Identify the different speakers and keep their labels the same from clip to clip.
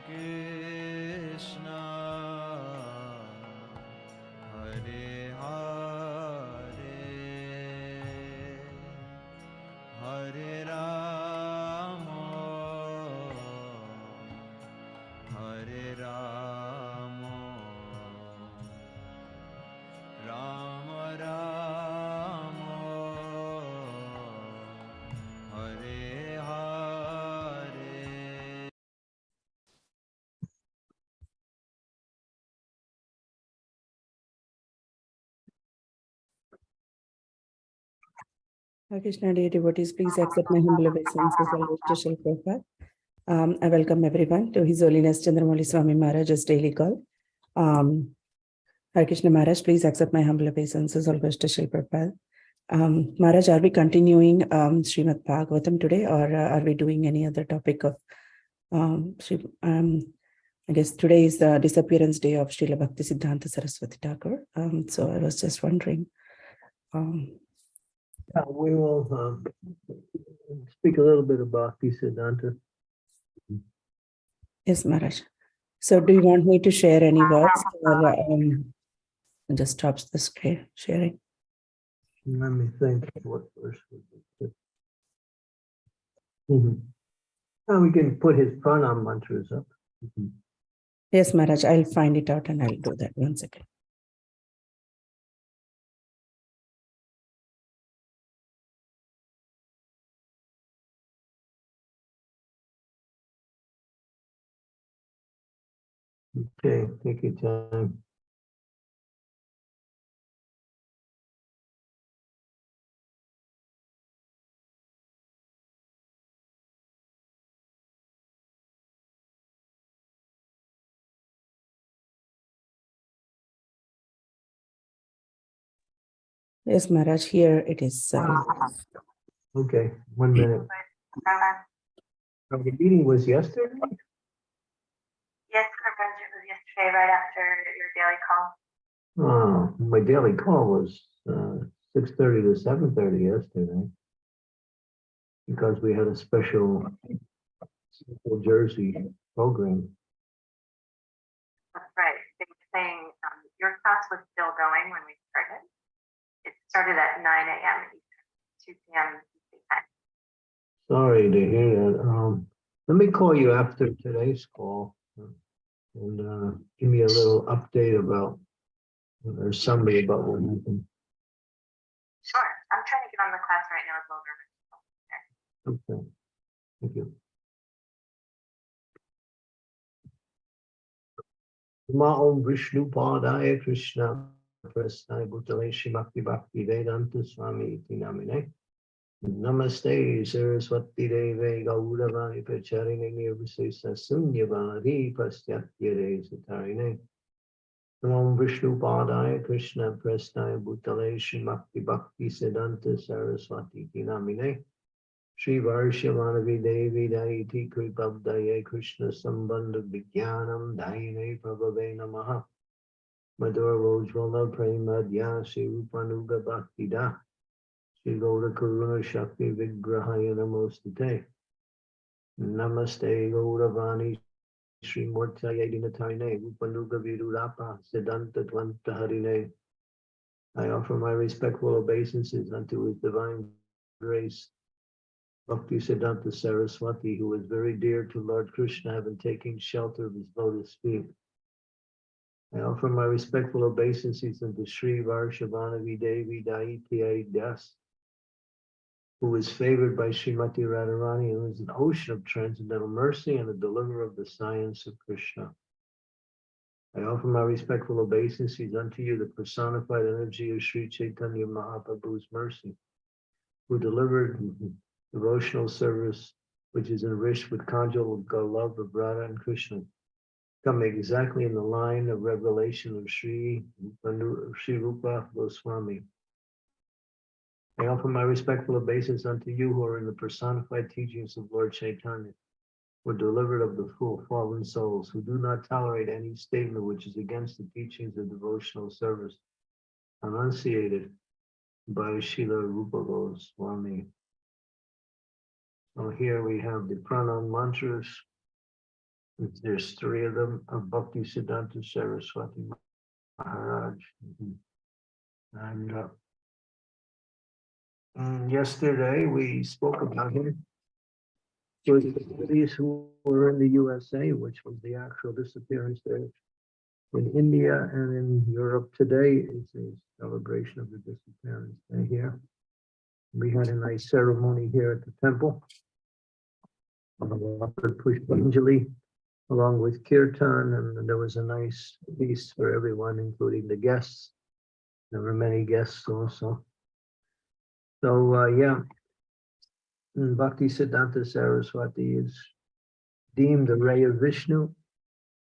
Speaker 1: Krishna, Hare Hare, Hare Rama, Hare Rama, Rama Rama, Hare Hare.
Speaker 2: Hare Krishna, dear devotees, please accept my humble obeisances and special prayer. I welcome everyone to His Holiness Candramauli Swami Maharaj's daily call. Hare Krishna Maharaj, please accept my humble obeisances and special prayer. Maharaj, are we continuing Srimad Bhagavatam today, or are we doing any other topic of I guess today is the disappearance day of Srila Bhaktisiddhanta Sarasvati Thakura. So I was just wondering.
Speaker 3: We will speak a little bit about Bhaktisiddhanta.
Speaker 2: Yes, Maharaj. So do you want me to share any words, or just stops the screen sharing?
Speaker 3: Let me think what verse would be good. Now we can put his pranam mantras up.
Speaker 2: Yes, Maharaj, I'll find it out and I'll do that once again.
Speaker 3: Okay, take your time.
Speaker 2: Yes, Maharaj, here it is.
Speaker 3: Okay, 1 minute. The meeting was yesterday?
Speaker 4: Yes, Maharaj, it was yesterday right after your daily call.
Speaker 3: Oh, my daily call was 6:30 to 7:30 yesterday, because we had a special Central Jersey program.
Speaker 4: That's right. They were saying your class was still going when we started. It started at 9 a.m. Eastern, 2 p.m. Eastern time.
Speaker 3: Sorry to hear that. Let me call you after today's call and give me a little update about, or summary about what happened.
Speaker 4: Sure. I'm trying to get on the class right now as well.
Speaker 3: Okay, thank you. Om Vishnu Padaya Krishna Prasnaya Bhutale Shri Bhakti Vedanta Swami Iti Namine. Namaste Sarasvati Deve Gauravani Pacharine Nirvisesa Sunyavari Pastyatya Satarine. Om Vishnu Padaya Krishna Prasnaya Bhutale Shri Bhaktisiddhanta Saraswati Iti Namine. Shri Varshavanavi Devi Daiti Kripabdaye Krishna Sambandha Vijnanam Daine Prabhave Namaha. Madhura Rojvala Premadya Shri Rupanuga Bhaktida Shri Gaura Karuna Shakti Vigrahaya Namostate. Namaste Gauravani Shri Murtaya Dinatarine Rupanuga Virurapa Siddhanta Tvanta Harine. I offer my respectful obeisances unto His divine grace, Bhaktisiddhanta Saraswati, who is very dear to Lord Krishna, having taken shelter of his lotus feet. I offer my respectful obeisances unto Sri Varshavanavi Devi Daitya Das, who is favored by Srimati Radharani, who is an ocean of transcendental mercy and a deliverer of the science of Krishna. I offer my respectful obeisances unto you, the personified energy of Sri Chaitanya Mahaprabhu's mercy, who delivered devotional service which is enriched with conjugal love of Radha and Krishna, coming exactly in the line of revelation of Sri Rupa Goswami. I offer my respectful obeisance unto you who are in the personified teachings of Lord Chaitanya, who are delivered of the full fallen souls, who do not tolerate any statement which is against the teachings of devotional service, enunciated by Srila Rupa Goswami. So here we have the pranam mantras. There's three of them, of Bhaktisiddhanta Saraswati Maharaj. And yesterday we spoke about him. For these who were in the USA, which was the actual disappearance there. In India and in Europe today is a celebration of the disappearance day here. We had a nice ceremony here at the temple. Offered Pushpanjali along with Kirtan, and there was a nice feast for everyone, including the guests. There were many guests also. So yeah, Bhaktisiddhanta Saraswati is deemed a ray of Vishnu.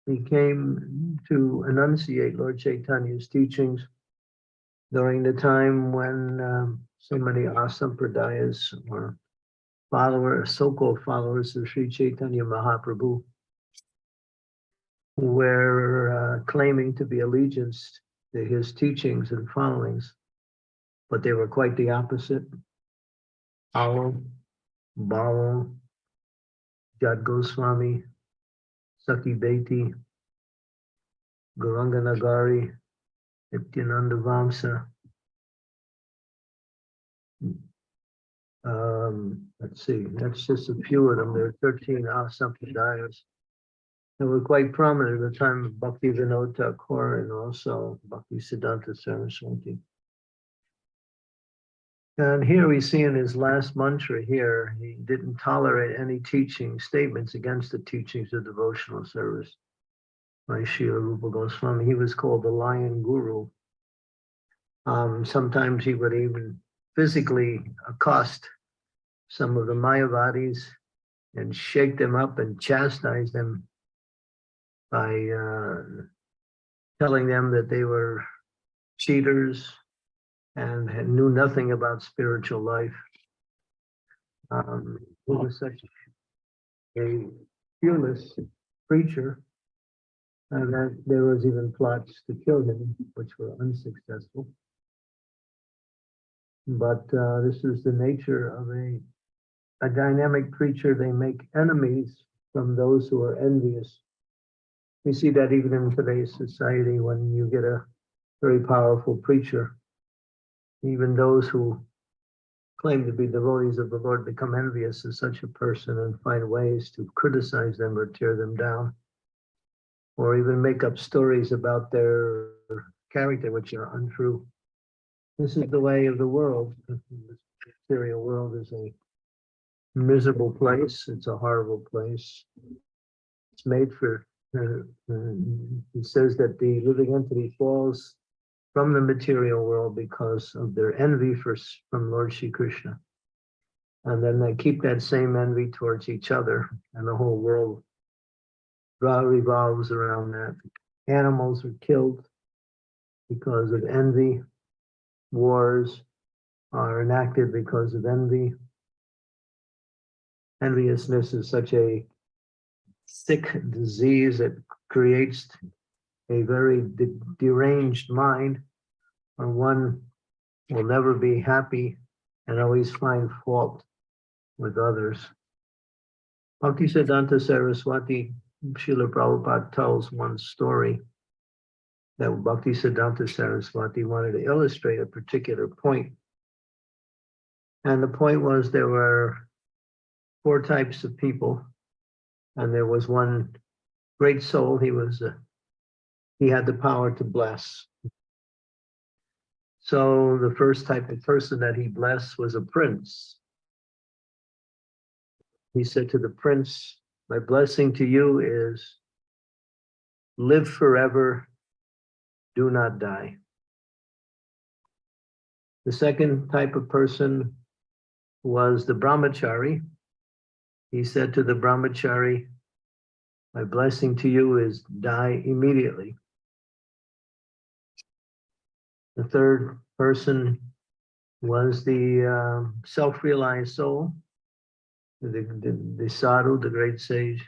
Speaker 3: He came to enunciate Lord Chaitanya's teachings during the time when so many asampradayas or followers, so-called followers of Sri Chaitanya Mahaprabhu, were claiming to be allegiance to his teachings and followings, but they were quite the opposite. Alo, Balo, Jad Goswami, Saki Beti, Gauranga Nagari, Nityananda Vamsa. Let's see, that's just a few of them. There are 13 Asampradayas that were quite prominent at the time of Bhakti Vinod Thakur and also Bhaktisiddhanta Saraswati. And here we see in his last mantra here, he didn't tolerate any teaching statements against the teachings of devotional service by Srila Rupa Goswami. He was called the Lion Guru. Sometimes he would even physically accost some of the Mayavadis and shake them up and chastise them by telling them that they were cheaters and knew nothing about spiritual life. He was such a fearless preacher that there was even plots to kill him, which were unsuccessful. But this is the nature of a dynamic preacher. They make enemies from those who are envious. We see that even in today's society when you get a very powerful preacher. Even those who claim to be devotees of the Lord become envious of such a person and find ways to criticize them or tear them down, or even make up stories about their character which are untrue. This is the way of the world. The material world is a miserable place. It's a horrible place. It's made for, it says that the living entity falls from the material world because of their envy from Lord Shri Krishna. And then they keep that same envy towards each other, and the whole world revolves around that. Animals are killed because of envy. Wars are enacted because of envy. Enviousness is such a sick disease that creates a very deranged mind, or one will never be happy and always find fault with others. Bhaktisiddhanta Saraswati, Srila Prabhupada tells one story that Bhaktisiddhanta Saraswati wanted to illustrate a particular point. And the point was there were 4 types of people, and there was one great soul. He had the power to bless. So the first type of person that he blessed was a prince. He said to the prince, "My blessing to you is live forever, do not die." The second type of person was the brahmachari. He said to the brahmachari, "My blessing to you is die immediately." The third person was the self-realized soul, the sadhu, the great sage.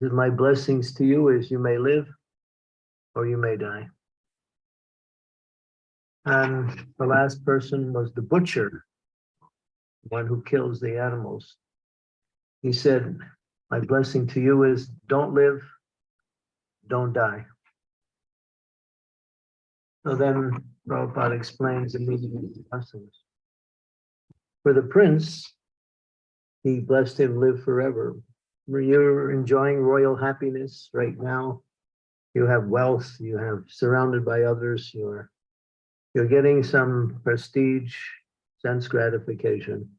Speaker 3: My blessings to you is you may live or you may die. And the last person was the butcher, one who kills the animals. He said, My blessing to you is don't live, don't die. So then Prabhupada explains the meaning of the blessings. For the prince, he blessed him live forever. You're enjoying royal happiness right now. You have wealth, you have surrounded by others, you're getting some prestige, sense gratification.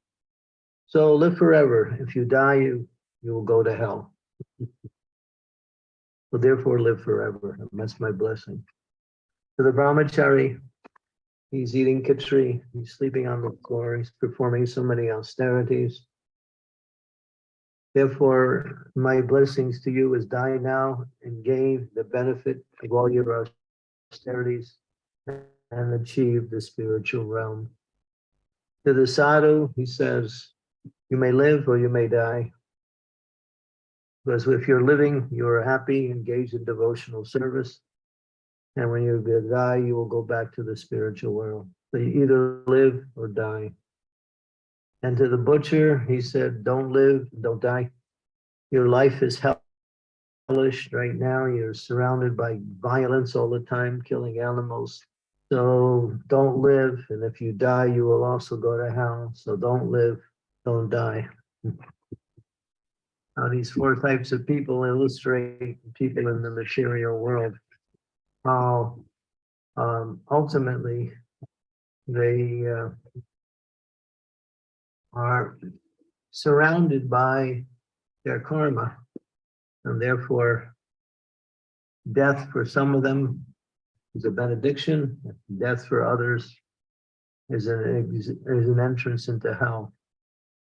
Speaker 3: So live forever. If you die, you will go to hell. So therefore live forever. That's my blessing. To the brahmachari, he's eating khichdi, he's sleeping on the floor, he's performing so many austerities. Therefore, my blessings to you is die now and gain the benefit of all your austerities and achieve the spiritual realm. To the sadhu, he says, you may live or you may die. Because if you're living, you are happy, engaged in devotional service. And when you die, you will go back to the spiritual world. So you either live or die. And to the butcher, he said, don't live, don't die. Your life is hellish right now. You're surrounded by violence all the time, killing animals. So don't live. And if you die, you will also go to hell. So don't live, don't die. Now, these four types of people illustrate people in the material world. How ultimately they are surrounded by their karma, and therefore death for some of them is a benediction, death for others is an entrance into hell.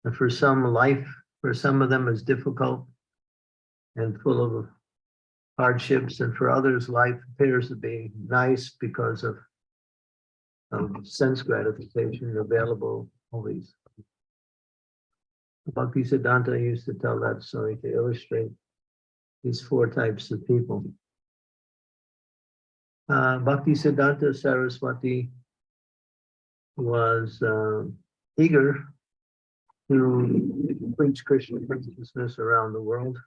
Speaker 3: And for some, life for some of them is difficult and full of hardships, and for others life appears to be nice because of sense gratification available always. Bhaktisiddhanta used to tell that story to illustrate these four types of people. Bhaktisiddhanta Sarasvati was eager to preach Krishna consciousness around the world.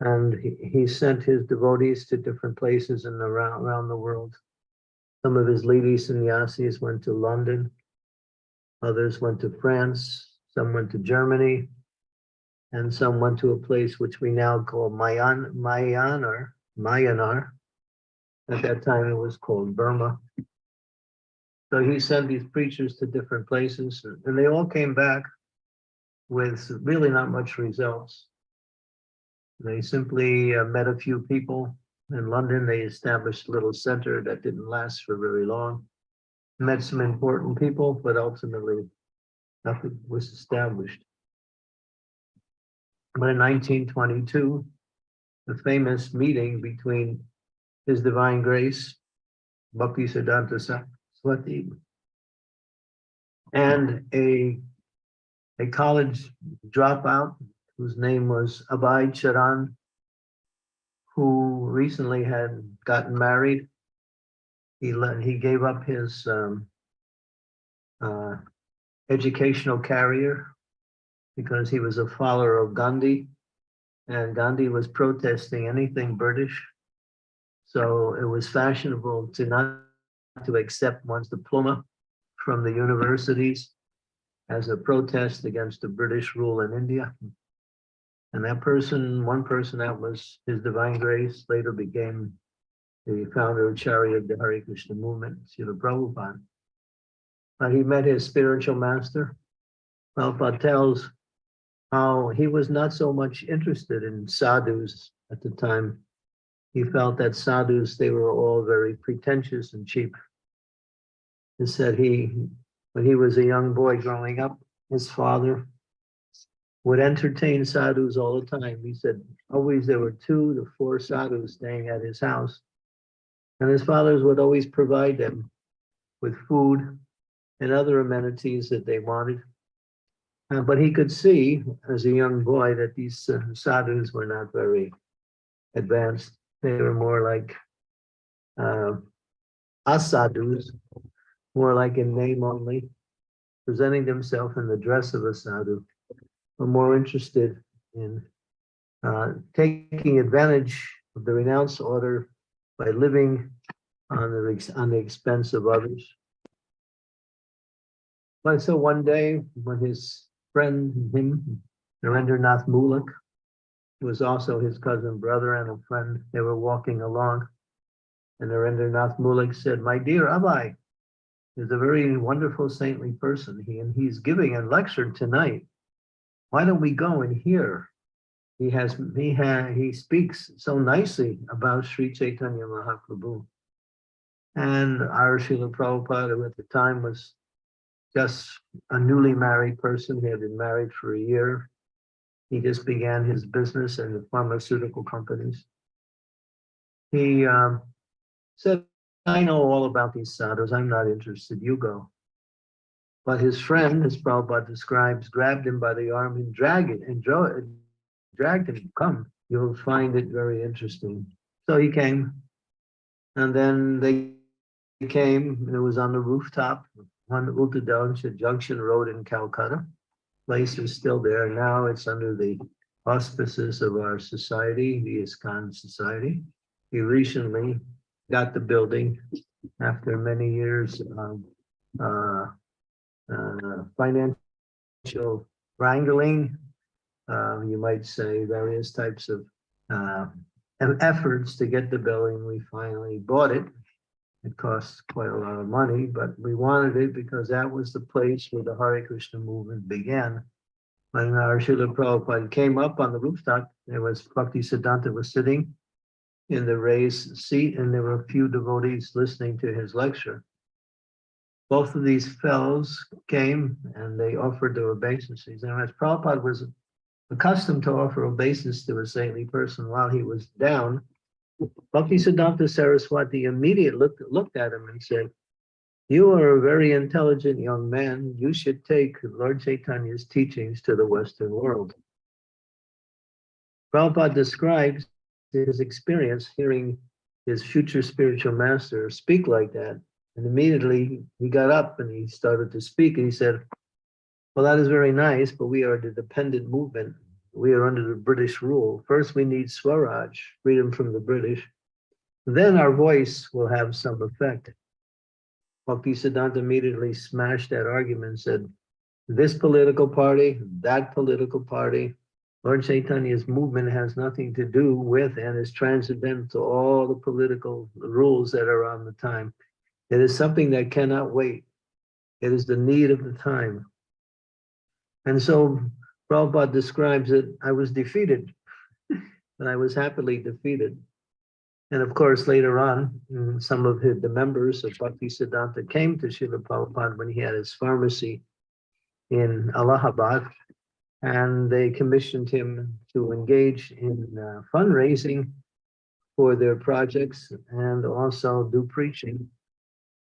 Speaker 3: And he sent his devotees to different places around the world. Some of his lady sannyasis went to London, others went to France, some went to Germany, and some went to a place which we now call Myanmar. At that time it was called Burma. So he sent these preachers to different places, and they all came back with really not much results. They simply met a few people. In London, they established a little center that didn't last for very long. Met some important people, but ultimately nothing was established. But in 1922, the famous meeting between His Divine Grace, Bhaktisiddhanta Saraswati, and a college dropout whose name was Abhay Charan, who recently had gotten married. He gave up his educational career because he was a follower of Gandhi, and Gandhi was protesting anything British. So it was fashionable to not to accept one's diploma from the universities as a protest against the British rule in India. And that person, one person that was His Divine Grace, later became the founder of Charya of the Hare Krishna movement, Srila Prabhupada. But he met his spiritual master. Prabhupada tells how he was not so much interested in sadhus at the time. He felt that sadhus, they were all very pretentious and cheap. He said when he was a young boy growing up, his father would entertain sadhus all the time. He said always there were 2 to 4 sadhus staying at his house. And his fathers would always provide them with food and other amenities that they wanted. But he could see as a young boy that these sadhus were not very advanced. They were more like asadhus, more like in name only, presenting themselves in the dress of a sadhu, were more interested in taking advantage of the renounced order by living on the expense of others. But so one day, when his friend, Narendranath Mulak, who was also his cousin brother and a friend, they were walking along, and Narendranath Mulak said, "My dear Abai is a very wonderful saintly person. He's giving a lecture tonight. Why don't we go and hear? He speaks so nicely about Sri Chaitanya Mahaprabhu." And our Srila Prabhupada, who at the time was just a newly married person, he had been married for a year. He just began his business in the pharmaceutical companies. He said, "I know all about these sadhus. I'm not interested. You go." But his friend, as Prabhupada describes, grabbed him by the arm and dragged him. "Come, you'll find it very interesting." So he came, and then they came, and it was on the rooftop on Uttadhansha Junction Road in Calcutta. Place is still there. Now it's under the auspices of our society, the ISKCON Society. He recently got the building after many years of financial wrangling, you might say, various types of efforts to get the building. We finally bought it. It cost quite a lot of money, but we wanted it because that was the place where the Hare Krishna movement began. When our Srila Prabhupada came up on the rooftop, there was Bhaktisiddhanta was sitting in the raised seat, and there were a few devotees listening to his lecture. Both of these fellows came and they offered their obeisances. And as Prabhupada was accustomed to offer obeisance to a saintly person while he was down, Bhaktisiddhanta Sarasvati immediately looked at him and said, "You are a very intelligent young man. You should take Lord Chaitanya's teachings to the Western world." Prabhupada describes his experience hearing his future spiritual master speak like that. And immediately he got up and he started to speak. And he said, "Well, that is very nice, but we are the dependent movement. We are under the British rule. First, we need Swaraj, freedom from the British. Then our voice will have some effect." Bhaktisiddhanta immediately smashed that argument and said, "This political party, that political party, Lord Chaitanya's movement has nothing to do with and is transcendental to all the political rules that are on the time. It is something that cannot wait. It is the need of the time." And so Prabhupada describes it, I was defeated, and I was happily defeated. And of course, later on, some of the members of Bhaktisiddhanta came to Srila Prabhupada when he had his pharmacy in Allahabad, and they commissioned him to engage in fundraising for their projects and also do preaching.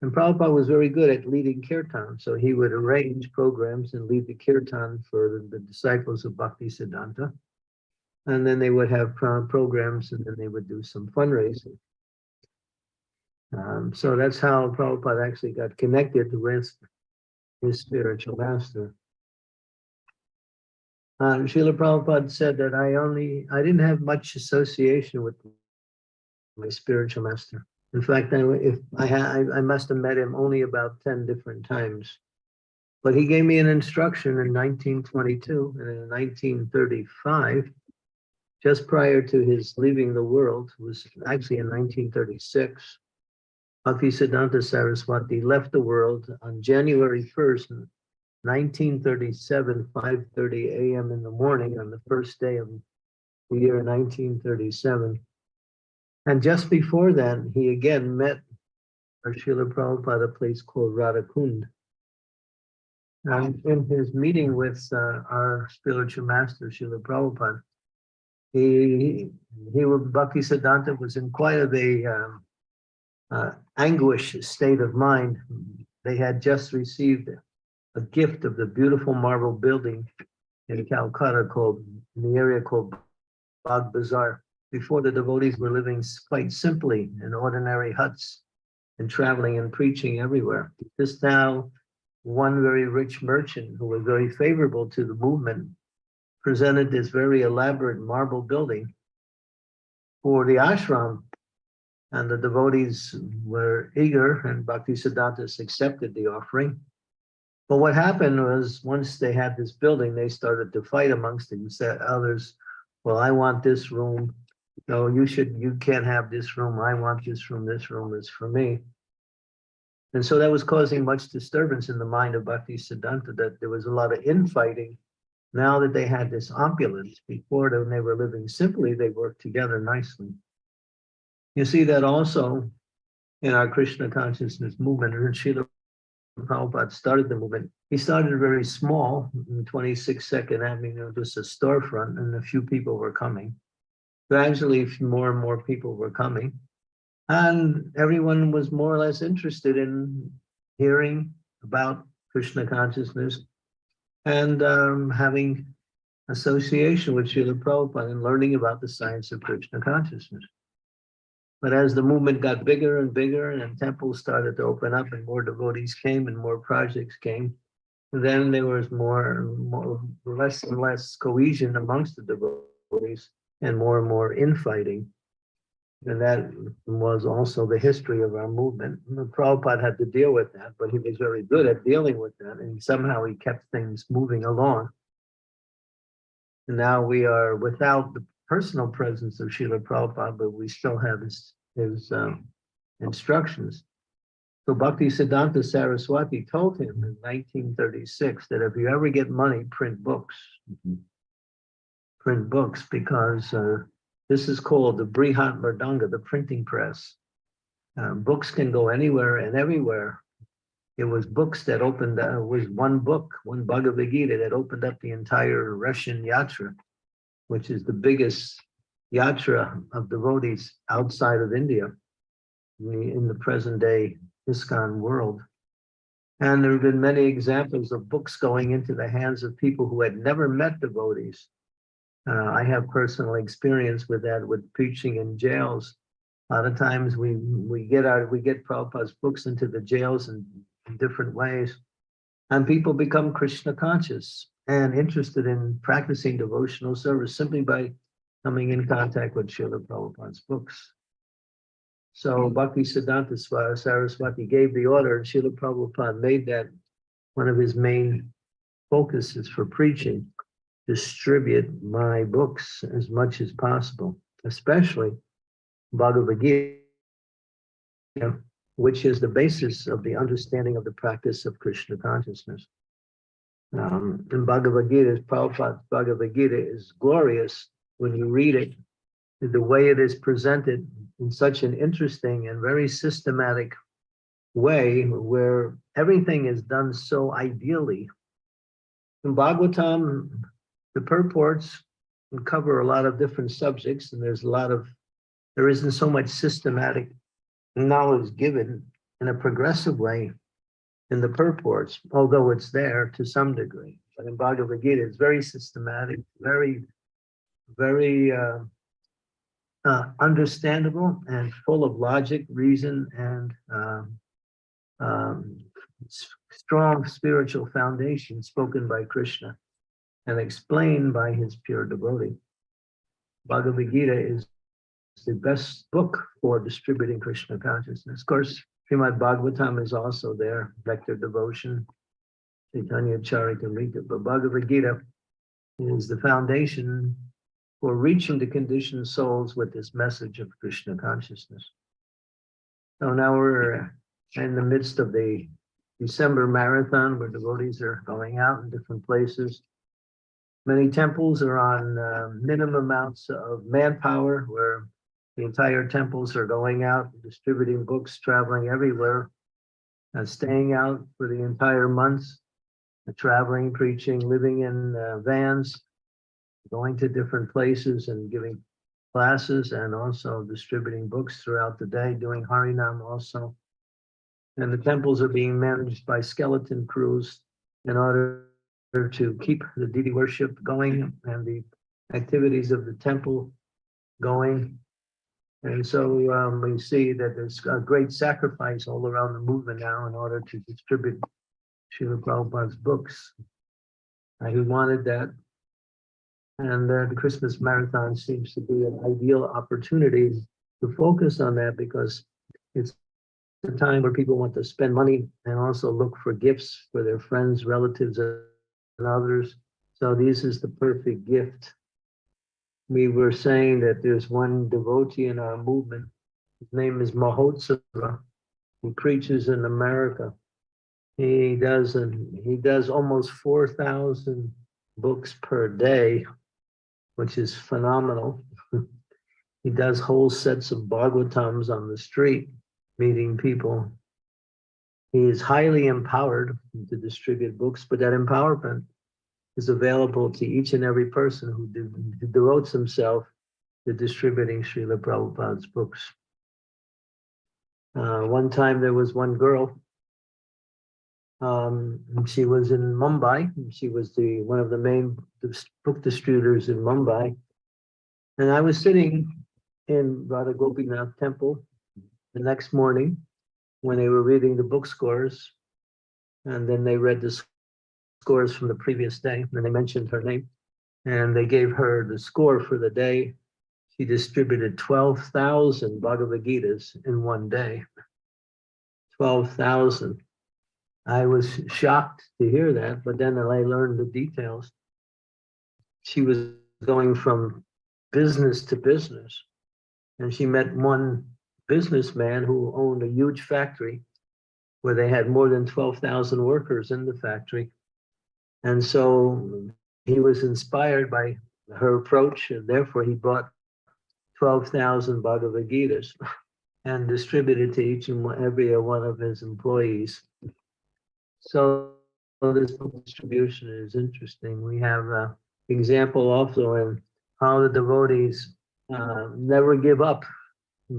Speaker 3: And Prabhupada was very good at leading kirtan, so he would arrange programs and lead the kirtan for the disciples of Bhaktisiddhanta. And then they would have programs, and then they would do some fundraising. So that's how Prabhupada actually got connected with his spiritual master. Srila Prabhupada said that I didn't have much association with my spiritual master. In fact, I must have met him only about 10 different times. But he gave me an instruction in 1922, and in 1935, just prior to his leaving the world, it was actually in 1936, Bhaktisiddhanta Saraswati left the world on January 1st, 1937, 5:30 a.m. in the morning on the first day of the year 1937. And just before that, he again met our Srila Prabhupada at a place called Radhakund. And in his meeting with our spiritual master, Srila Prabhupada, Bhaktisiddhanta was in quite a anguish state of mind. They had just received a gift of the beautiful marble building in Calcutta in the area called Bagh Bazaar. Before, the devotees were living quite simply in ordinary huts and traveling and preaching everywhere. Just now, one very rich merchant who was very favorable to the movement presented this very elaborate marble building for the ashram. And the devotees were eager, and Bhaktisiddhanta accepted the offering. But what happened was, once they had this building, they started to fight amongst others. Well, I want this room. No, you can't have this room. I want this room. This room is for me. And so that was causing much disturbance in the mind of Bhaktisiddhanta, that there was a lot of infighting. Now that they had this opulence, before when they were living simply, they worked together nicely. You see that also in our Krishna consciousness movement. And Srila Prabhupada started the movement. He started very small, 26-second Avenue, just a storefront, and a few people were coming. Gradually, more and more people were coming. And everyone was more or less interested in hearing about Krishna consciousness and having association with Srila Prabhupada and learning about the science of Krishna consciousness. But as the movement got bigger and bigger, and temples started to open up, and more devotees came, and more projects came, then there was less and less cohesion amongst the devotees, and more infighting. And that was also the history of our movement. Prabhupada had to deal with that, but he was very good at dealing with that, and somehow he kept things moving along. And now we are without the personal presence of Srila Prabhupada, but we still have his instructions. So Bhaktisiddhanta Sarasvati told him in 1936 that if you ever get money, print books. Print books, because this is called the Brihat Mridanga, the printing press. Books can go anywhere and everywhere. It was books that opened, was one book, one Bhagavad Gita that opened up the entire Russian yatra, which is the biggest yatra of devotees outside of India in the present day ISKCON world. And there have been many examples of books going into the hands of people who had never met devotees. I have personal experience with that, with preaching in jails. A lot of times we get Prabhupada's books into the jails in different ways, and people become Krishna conscious and interested in practicing devotional service simply by coming in contact with Srila Prabhupada's books. So Bhaktisiddhanta Sarasvati gave the order, and Srila Prabhupada made that one of his main focuses for preaching: distribute my books as much as possible, especially Bhagavad Gita, which is the basis of the understanding of the practice of Krishna consciousness. And Bhagavad Gita, Prabhupada's Bhagavad Gita is glorious when you read it, the way it is presented in such an interesting and very systematic way, where everything is done so ideally. In Bhagavatam, the purports cover a lot of different subjects, and there isn't so much systematic knowledge given in a progressive way in the purports, although it's there to some degree. But in Bhagavad Gita, it's very systematic, very understandable, and full of logic, reason, and strong spiritual foundation spoken by Krishna and explained by his pure devotee. Bhagavad Gita is the best book for distributing Krishna consciousness. Of course, Srimad Bhagavatam is also there, Vector Devotion, Chaitanya Charitamrita, but Bhagavad Gita is the foundation for reaching the conditioned souls with this message of Krishna consciousness. So now we're in the midst of the December marathon, where devotees are going out in different places. Many temples are on minimum amounts of manpower, where the entire temples are going out, distributing books, traveling everywhere, and staying out for the entire months, traveling, preaching, living in vans, going to different places and giving classes, and also distributing books throughout the day, doing Harinam also. And the temples are being managed by skeleton crews in order to keep the deity worship going and the activities of the temple going. And so we see that there's a great sacrifice all around the movement now in order to distribute Srila Prabhupada's books. He wanted that And the Christmas marathon seems to be an ideal opportunity to focus on that, because it's a time where people want to spend money and also look for gifts for their friends, relatives, and others. So this is the perfect gift. We were saying that there's one devotee in our movement. His name is Mahotsava. He preaches in America. He does almost 4,000 books per day, which is phenomenal. He does whole sets of Bhagavatams on the street, meeting people. He is highly empowered to distribute books, but that empowerment is available to each and every person who devotes himself to distributing Srila Prabhupada's books. One time there was one girl. She was in Mumbai. She was one of the main book distributors in Mumbai. And I was sitting in Radha Gopinath temple the next morning when they were reading the book scores. And then they read the scores from the previous day. And they mentioned her name. And they gave her the score for the day. She distributed 12,000 Bhagavad Gitas in one day. 12,000. I was shocked to hear that, but then I learned the details. She was going from business to business, and she met one businessman who owned a huge factory where they had more than 12,000 workers in the factory. And so he was inspired by her approach, and therefore he bought 12,000 Bhagavad Gitas and distributed to each and every one of his employees. So this book distribution is interesting. We have an example also in how the devotees never give up,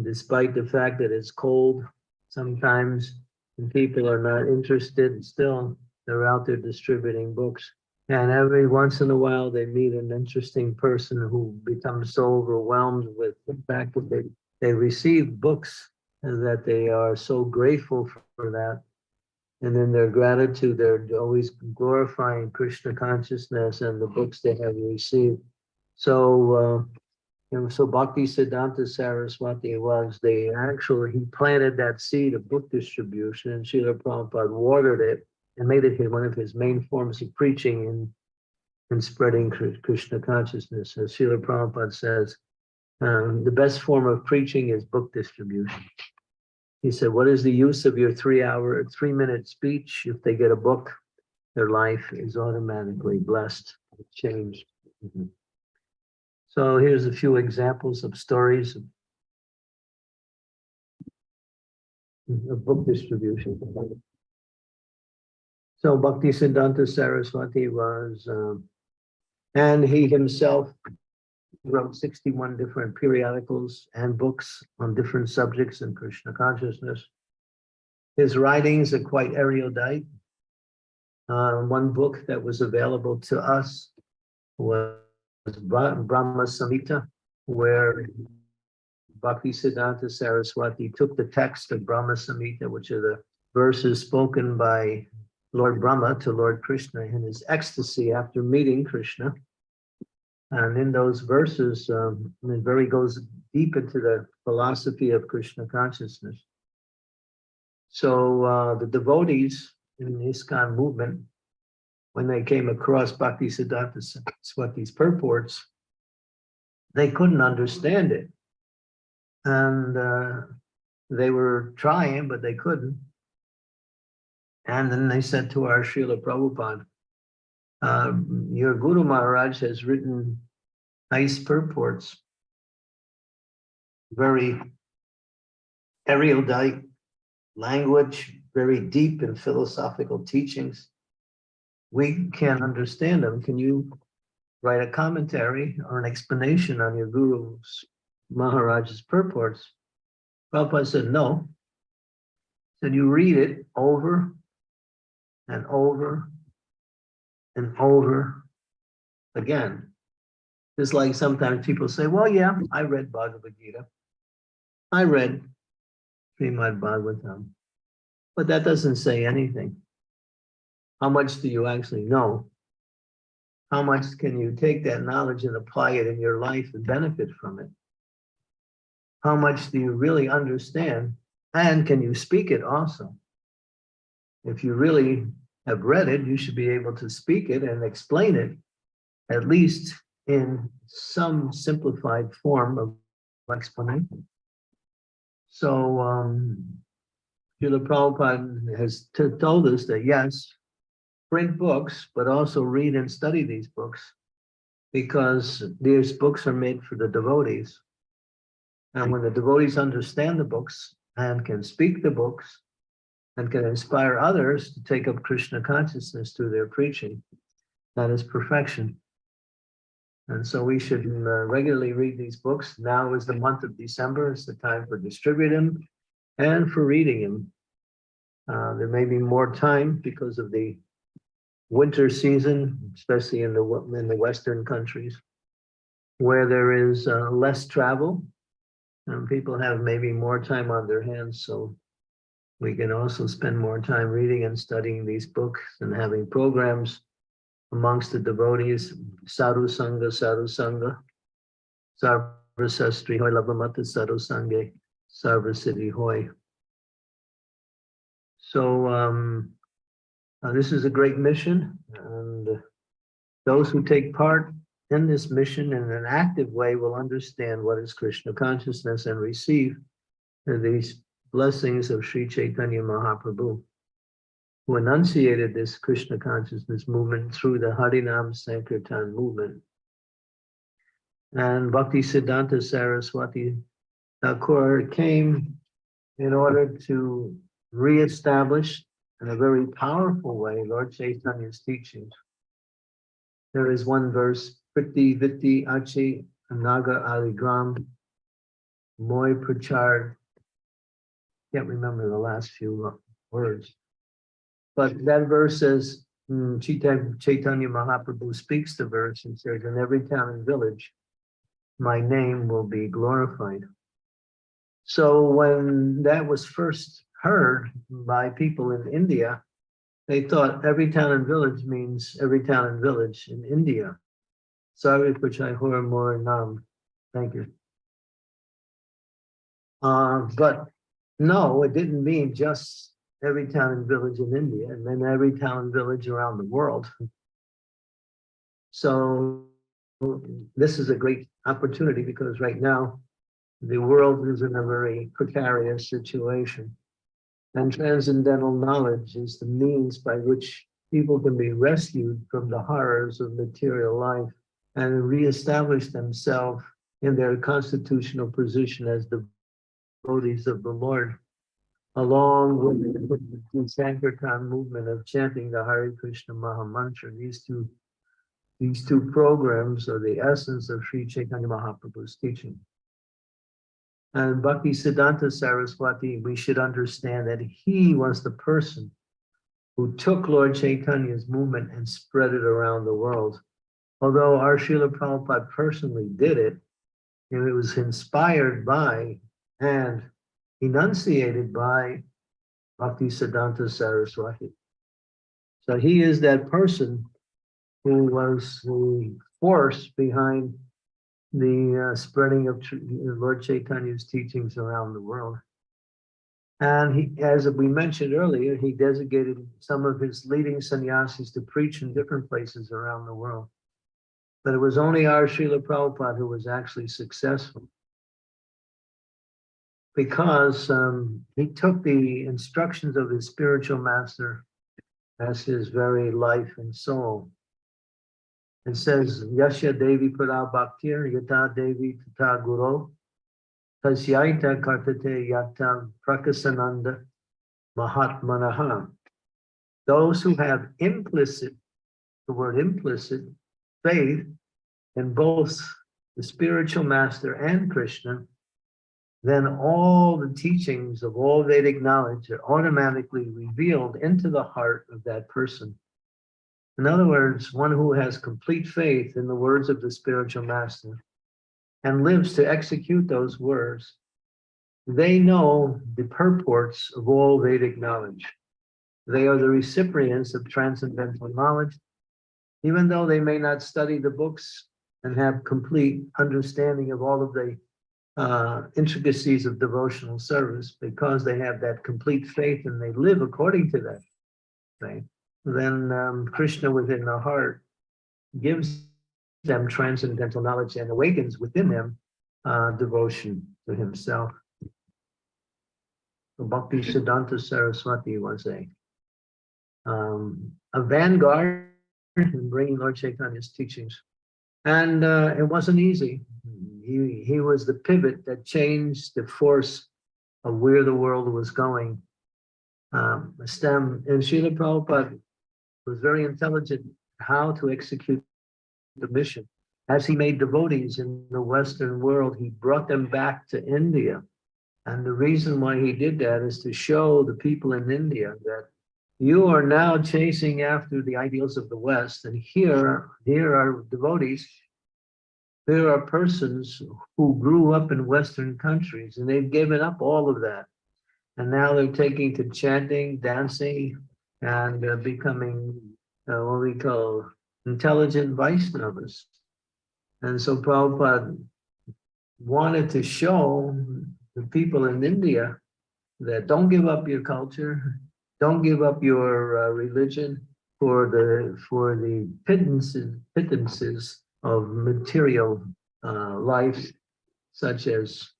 Speaker 3: despite the fact that it's cold sometimes and people are not interested. Still, they're out there distributing books. And every once in a while, they meet an interesting person who becomes so overwhelmed with the fact that they receive books and that they are so grateful for that. And in their gratitude, they're always glorifying Krishna consciousness and the books they have received. So, so Bhaktisiddhanta Sarasvati he planted that seed of book distribution, and Srila Prabhupada watered it and made it one of his main forms of preaching and spreading Krishna consciousness. As Srila Prabhupada says, the best form of preaching is book distribution. He said, what is the use of your 3-minute speech? If they get a book, their life is automatically blessed, changed. Mm-hmm. So here's a few examples of stories of book distribution. So Bhaktisiddhanta Sarasvati was, and he himself wrote 61 different periodicals and books on different subjects in Krishna consciousness. His writings are quite erudite. One book that was available to us was Brahma Samhita, where Bhaktisiddhanta Saraswati took the text of Brahma Samhita, which are the verses spoken by Lord Brahma to Lord Krishna in his ecstasy after meeting Krishna. And in those verses, it goes deep into the philosophy of Krishna consciousness. So the devotees in the ISKCON movement, when they came across Bhaktisiddhanta Saraswati's purports, they couldn't understand it. And they were trying, but they couldn't. And then they said to our Srila Prabhupada, your Guru Maharaj has written nice purports, very erudite language, very deep in philosophical teachings. We can't understand them. Can you write a commentary or an explanation on your Guru Maharaj's purports? Prabhupada said, no. He said, you read it over and over and over again. Just like sometimes people say, well, yeah, I read Bhagavad Gita. I read Srimad Bhagavatam. But that doesn't say anything. How much do you actually know? how much can you take that knowledge and apply it in your life and benefit from it? How much do you really understand? And can you speak it also? If you really have read it, you should be able to speak it and explain it, at least in some simplified form of explanation. So, Srila Prabhupada has told us that yes, print books, but also read and study these books, because these books are made for the devotees. And when the devotees understand the books and can speak the books and can inspire others to take up Krishna consciousness through their preaching, that is perfection. And so we should regularly read these books. Now is the month of December. It's the time for distributing them and for reading them. There may be more time because of the winter season, especially in the Western countries, where there is less travel and people have maybe more time on their hands. So we can also spend more time reading and studying these books and having programs amongst the devotees. Sadhu Sangha, Sadhu Sangha, Sarva Sastri Hoy Labamata Sadhu Sangha, Sarva Siddhi Hoy. So this is a great mission, and those who take part in this mission in an active way will understand what is Krishna consciousness and receive these blessings of Sri Chaitanya Mahaprabhu, who enunciated this Krishna consciousness movement through the Harinam Sankirtan movement. And Bhaktisiddhanta Sarasvati Thakura came in order to reestablish in a very powerful way Lord Chaitanya's teachings. There is one verse, Priti Viti Achi Anaga Aligram Moy Prachar. Can't remember the last few words. But that verse says, Chaitanya Mahaprabhu speaks the verse and says, in every town and village, my name will be glorified. So when that was first heard by people in India, they thought every town and village means every town and village in India. Sorry, Pachai Hor Mor Nam. Thank you. But no, it didn't mean just every town and village in India, and then every town and village around the world. So this is a great opportunity, because right now the world is in a very precarious situation. And transcendental knowledge is the means by which people can be rescued from the horrors of material life and reestablish themselves in their constitutional position as devotees of the Lord, along with the Sankirtan movement of chanting the Hare Krishna Maha Mantra. These two programs are the essence of Sri Chaitanya Mahaprabhu's teaching. And Bhaktisiddhanta Saraswati, we should understand that he was the person who took Lord Chaitanya's movement and spread it around the world. Although our Srila Prabhupada personally did it, and it was inspired by and enunciated by Bhaktisiddhanta Saraswati. So he is that person who was the force behind the spreading of Lord Chaitanya's teachings around the world. And he, as we mentioned earlier, he designated some of his leading sannyasis to preach in different places around the world. But it was only our Srila Prabhupada who was actually successful, because he took the instructions of his spiritual master as his very life and soul. It says, Yasya Devi Para Bhaktir Yata Devi Tata Guru Tasyaita Kartate Yata Prakasananda Mahatmanaha. Those who have implicit, the word implicit, faith in both the spiritual master and Krishna, then all the teachings of all Vedic knowledge are automatically revealed into the heart of that person. In other words, one who has complete faith in the words of the spiritual master and lives to execute those words, they know the purports of all Vedic knowledge. They are the recipients of transcendental knowledge, even though they may not study the books and have complete understanding of all of the intricacies of devotional service, because they have that complete faith and they live according to that faith, then Krishna within the heart gives them transcendental knowledge and awakens within them devotion to himself. So Bhaktisiddhanta Sarasvati was a vanguard in bringing Lord Chaitanya's teachings. And it wasn't easy. He was the pivot that changed the force of where the world was going. And Srila Prabhupada was very intelligent how to execute the mission. As he made devotees in the Western world, he brought them back to India. And the reason why he did that is to show the people in India that you are now chasing after the ideals of the West, and here are devotees. There are persons who grew up in Western countries, and they've given up all of that. And now they're taking to chanting, dancing, and becoming what we call intelligent Vaishnavas. And so Prabhupada wanted to show the people in India that don't give up your culture, don't give up your religion for the pittances of material life, such as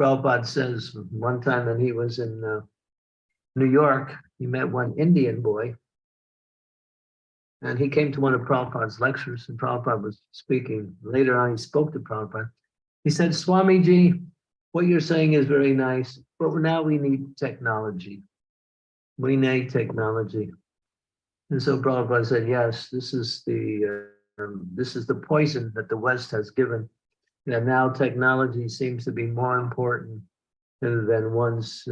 Speaker 3: Prabhupada says one time when he was in New York, he met one Indian boy, and he came to one of Prabhupada's lectures, and Prabhupada was speaking. Later on, he spoke to Prabhupada. He said, Swamiji, what you're saying is very nice, but now we need technology. We need technology. And so Prabhupada said, yes, this is the poison that the West has given. And now technology seems to be more important than one's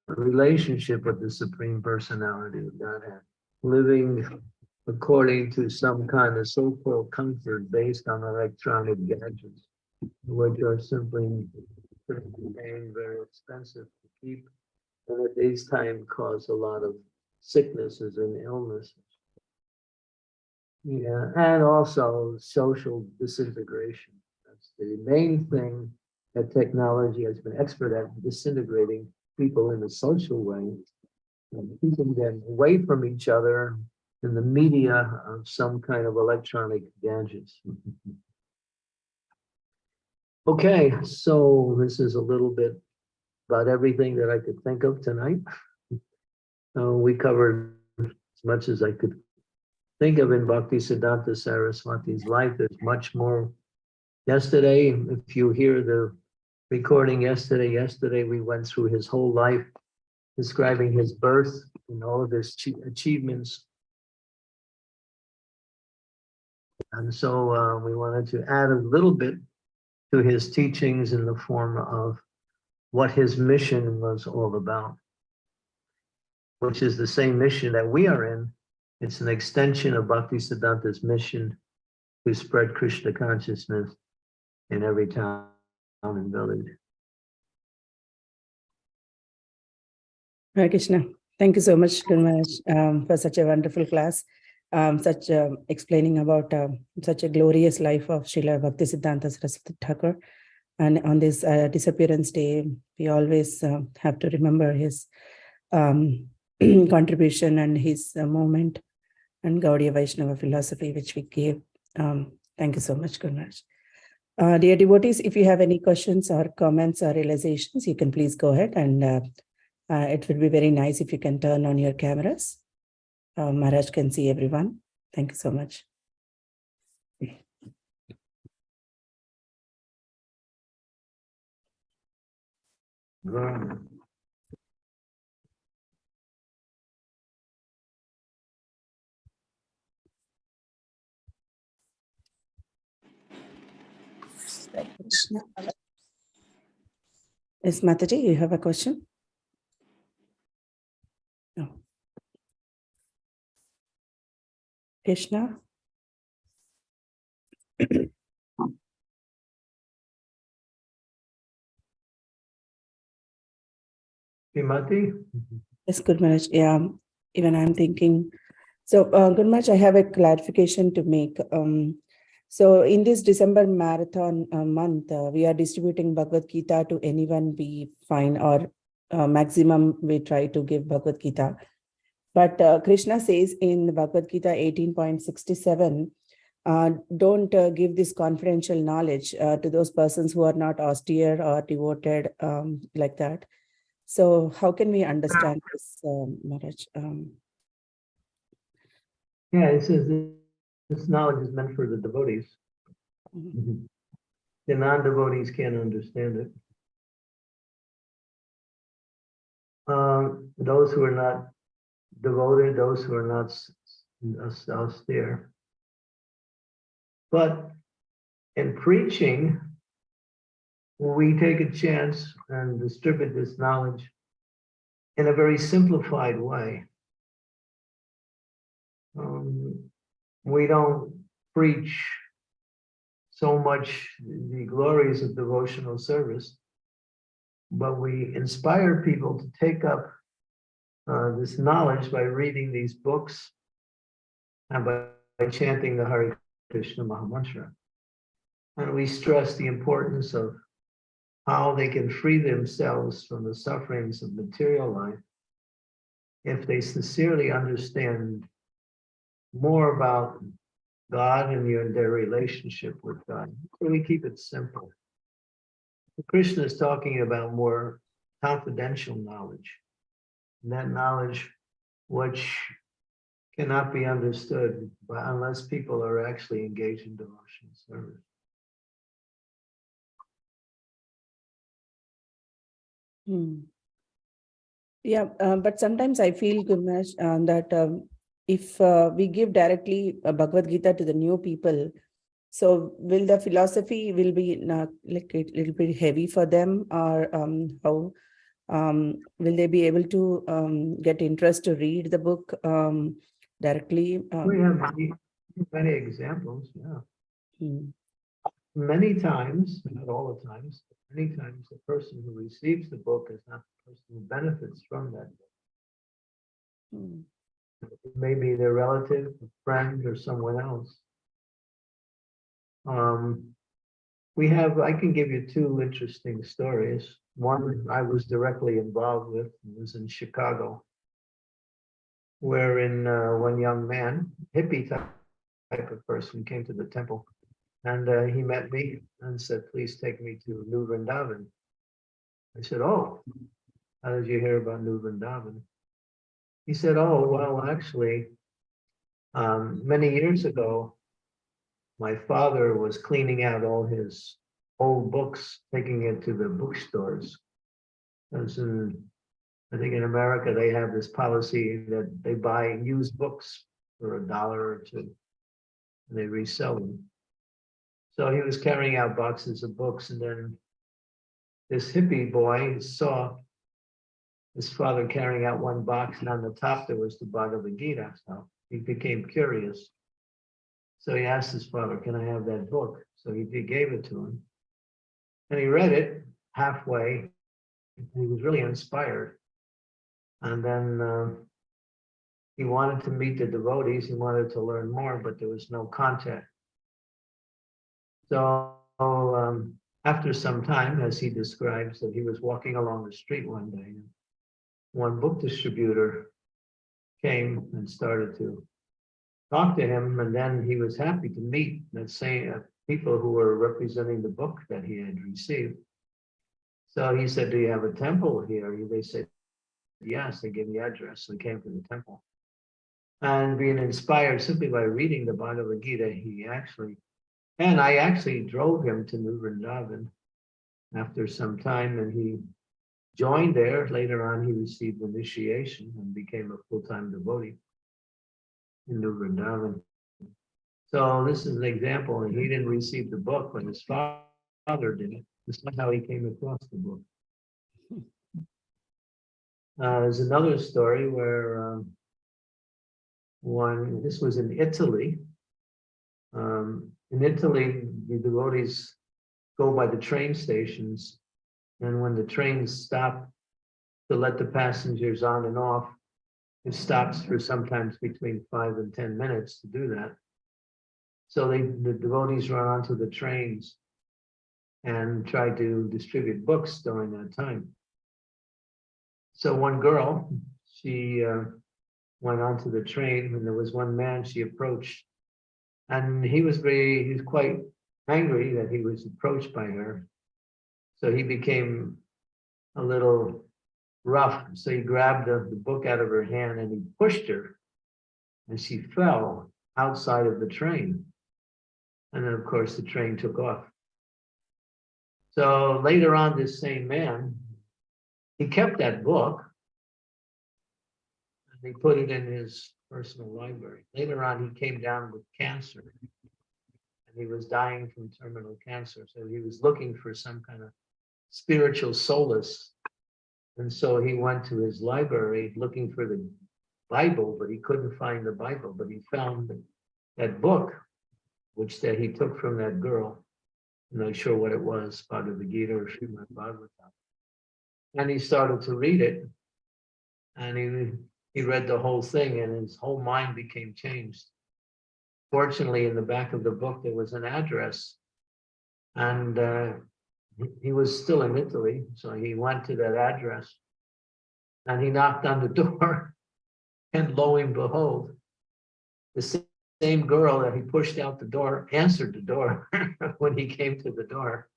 Speaker 3: relationship with the Supreme Personality of Godhead. Living according to some kind of so-called comfort based on electronic gadgets, which are simply very expensive to keep, and at this time cause a lot of sicknesses and illnesses. Yeah, and also social disintegration. That's the main thing that technology has been expert at, disintegrating people in a social way, and keeping them away from each other in the media of some kind of electronic gadgets. Okay, so this is a little bit about everything that I could think of tonight. We covered as much as I could think of in Bhaktisiddhanta Saraswati's life. There's much more. Yesterday, if you hear the recording yesterday we went through his whole life, describing his birth and all of his achievements. And so we wanted to add a little bit to his teachings in the form of what his mission was all about, which is the same mission that we are in. It's an extension of Bhaktisiddhanta's mission to spread Krishna consciousness in every town and village.
Speaker 2: Hare Krishna. Thank you so much, Guru Maharaj, for such a wonderful class, explaining about such a glorious life of Srila Bhaktisiddhanta Saraswati Thakur. And on this Disappearance Day, we always have to remember his contribution and his movement and Gaudiya Vaishnava philosophy, which we gave. Thank you so much, Guru Maharaj. Dear devotees, if you have any questions or comments or realizations, you can please go ahead, and it would be very nice if you can turn on your cameras. Maharaj can see everyone. Thank you so much. Yes, Mataji, you have a question? No. Krishna?
Speaker 3: Himati?
Speaker 2: Yes, good Maharaj. Yeah, even I'm thinking So, Guru Maharaj, I have a clarification to make. So in this December marathon month, we are distributing Bhagavad Gita to anyone we find, or maximum we try to give Bhagavad Gita. But Krishna says in Bhagavad Gita 18.67, don't give this confidential knowledge to those persons who are not austere or devoted like that. So how can we understand this, Maharaj?
Speaker 3: Yeah, it says this knowledge is meant for the devotees.
Speaker 2: Mhm.
Speaker 3: The non-devotees can't understand it. Those who are not devoted, those who are not austere. But in preaching, we take a chance and distribute this knowledge in a very simplified way. We don't preach so much the glories of devotional service, but we inspire people to take up this knowledge by reading these books and by chanting the Hare Krishna Mahamantra. And we stress the importance of how they can free themselves from the sufferings of material life if they sincerely understand more about God and their relationship with God. So we keep it simple. Krishna is talking about more confidential knowledge, and that knowledge which cannot be understood unless people are actually engaged in devotional service.
Speaker 2: Yeah, but sometimes I feel, Guru Maharaj, that if we give directly Bhagavad Gita to the new people, so will the philosophy will be like a little bit heavy for them, or how will they be able to get interest to read the book directly?
Speaker 3: We have many examples, yeah.
Speaker 2: Hmm.
Speaker 3: Many times, not all the times, but many times the person who receives the book is not the person who benefits from that book.
Speaker 2: Hmm.
Speaker 3: It may be their relative, a friend, or someone else. I can give you two interesting stories. One I was directly involved with was in Chicago, wherein one young man, hippie type of person, came to the temple, and he met me and said, "Please take me to New Vrindavan." I said, "Oh, how did you hear about New Vrindavan?" He said, "Oh, well, actually, many years ago, my father was cleaning out all his old books, taking it to the bookstores. As I think in America, they have this policy that they buy used books for $1 or $2, and they resell them. So he was carrying out boxes of books, and then this hippie boy saw his father carrying out one box, and on the top there was the Bhagavad Gita. So he became curious. So he asked his father, "Can I have that book?" So he gave it to him. And he read it halfway, and he was really inspired. And then he wanted to meet the devotees, he wanted to learn more, but there was no contact. So after some time, as he describes, that he was walking along the street one day, and one book distributor came and started to talk to him, and then he was happy to meet that same people who were representing the book that he had received. So he said, "Do you have a temple here?" They said, "Yes." They gave the address. So he came to the temple. And being inspired simply by reading the Bhagavad Gita, I actually drove him to New Vrindavan after some time, and he joined there. Later on, he received initiation and became a full-time devotee in New Vrindavan. So this is an example, and he didn't receive the book, but his father did. This is how he came across the book. There's another story where this was in Italy. In Italy, the devotees go by the train stations, and when the trains stop to let the passengers on and off, It stops for sometimes between 5 and 10 minutes to do that. So the devotees run onto the trains and try to distribute books during that time. So one girl, she went onto the train, and there was one man she approached, and he was quite angry that he was approached by her. So he became a little rough. So he grabbed the book out of her hand and he pushed her, and she fell outside of the train. And then, of course, the train took off. So later on, this same man, he kept that book and he put it in his personal library. Later on, he came down with cancer and he was dying from terminal cancer. So he was looking for some kind of spiritual solace. And so he went to his library looking for the Bible, but he couldn't find the Bible. But he found that book, which that he took from that girl. I'm not sure what it was, Bhagavad Gita or Srimad Bhagavatam. And he started to read it, and he read the whole thing, and his whole mind became changed. Fortunately, in the back of the book, there was an address, and he was still in Italy, so he went to that address, and he knocked on the door, and lo and behold, the same girl that he pushed out the door answered the door when he came to the door.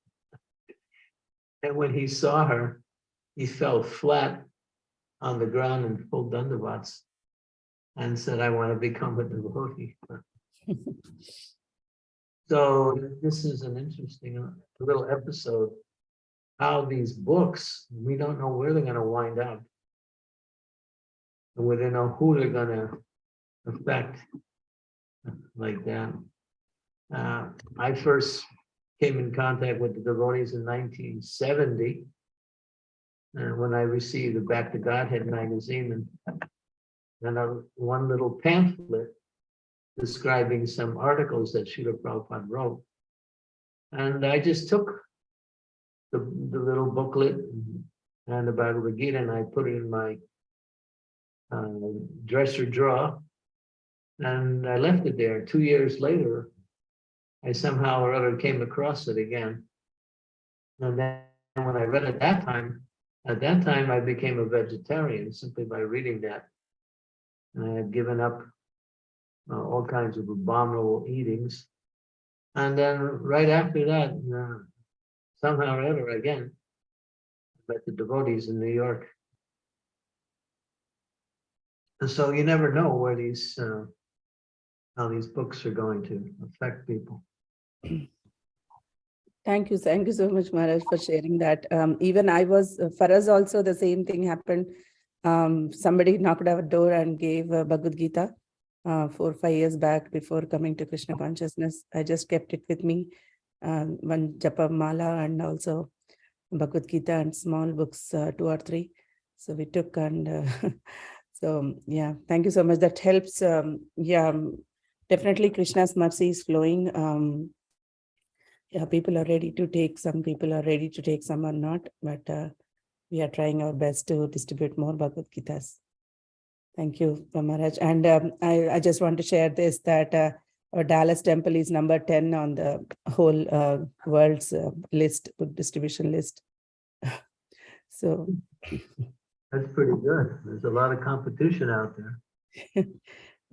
Speaker 3: And when he saw her, he fell flat on the ground in full dandavats and said, "I want to become a devotee." So this is an interesting little episode, how these books, we don't know where they're going to wind up, and we don't know who they're going to affect like that. I first came in contact with the devotees in 1970, when I received the Back to Godhead magazine, and one little pamphlet describing some articles that Srila Prabhupada wrote. And I just took the little booklet and the Bhagavad Gita, and I put it in my dresser drawer, and I left it there. 2 years later, I somehow or other came across it again. And then when I read it at that time I became a vegetarian simply by reading that. And I had given up all kinds of abominable eatings. And then right after that, somehow or other again, I met the devotees in New York. And so you never know where these, how these books are going to affect people.
Speaker 2: Thank you so much, Maharaj, for sharing that. Even I was, for us also, the same thing happened. Somebody knocked our door and gave Bhagavad Gita 4 or 5 years back before coming to Krishna consciousness. I just kept it with me, one Japa Mala and also Bhagavad Gita and small books, 2 or 3. So we took, and so yeah, thank you so much. That helps. Yeah, definitely Krishna's mercy is flowing. Yeah, people are ready to take, some people are ready to take, some are not, but we are trying our best to distribute more Bhagavad Gitas. Thank you, Maharaj. And I just want to share this, that our Dallas temple is number 10 on the whole world's list, book distribution list. So
Speaker 3: that's pretty good. There's a lot of competition out there.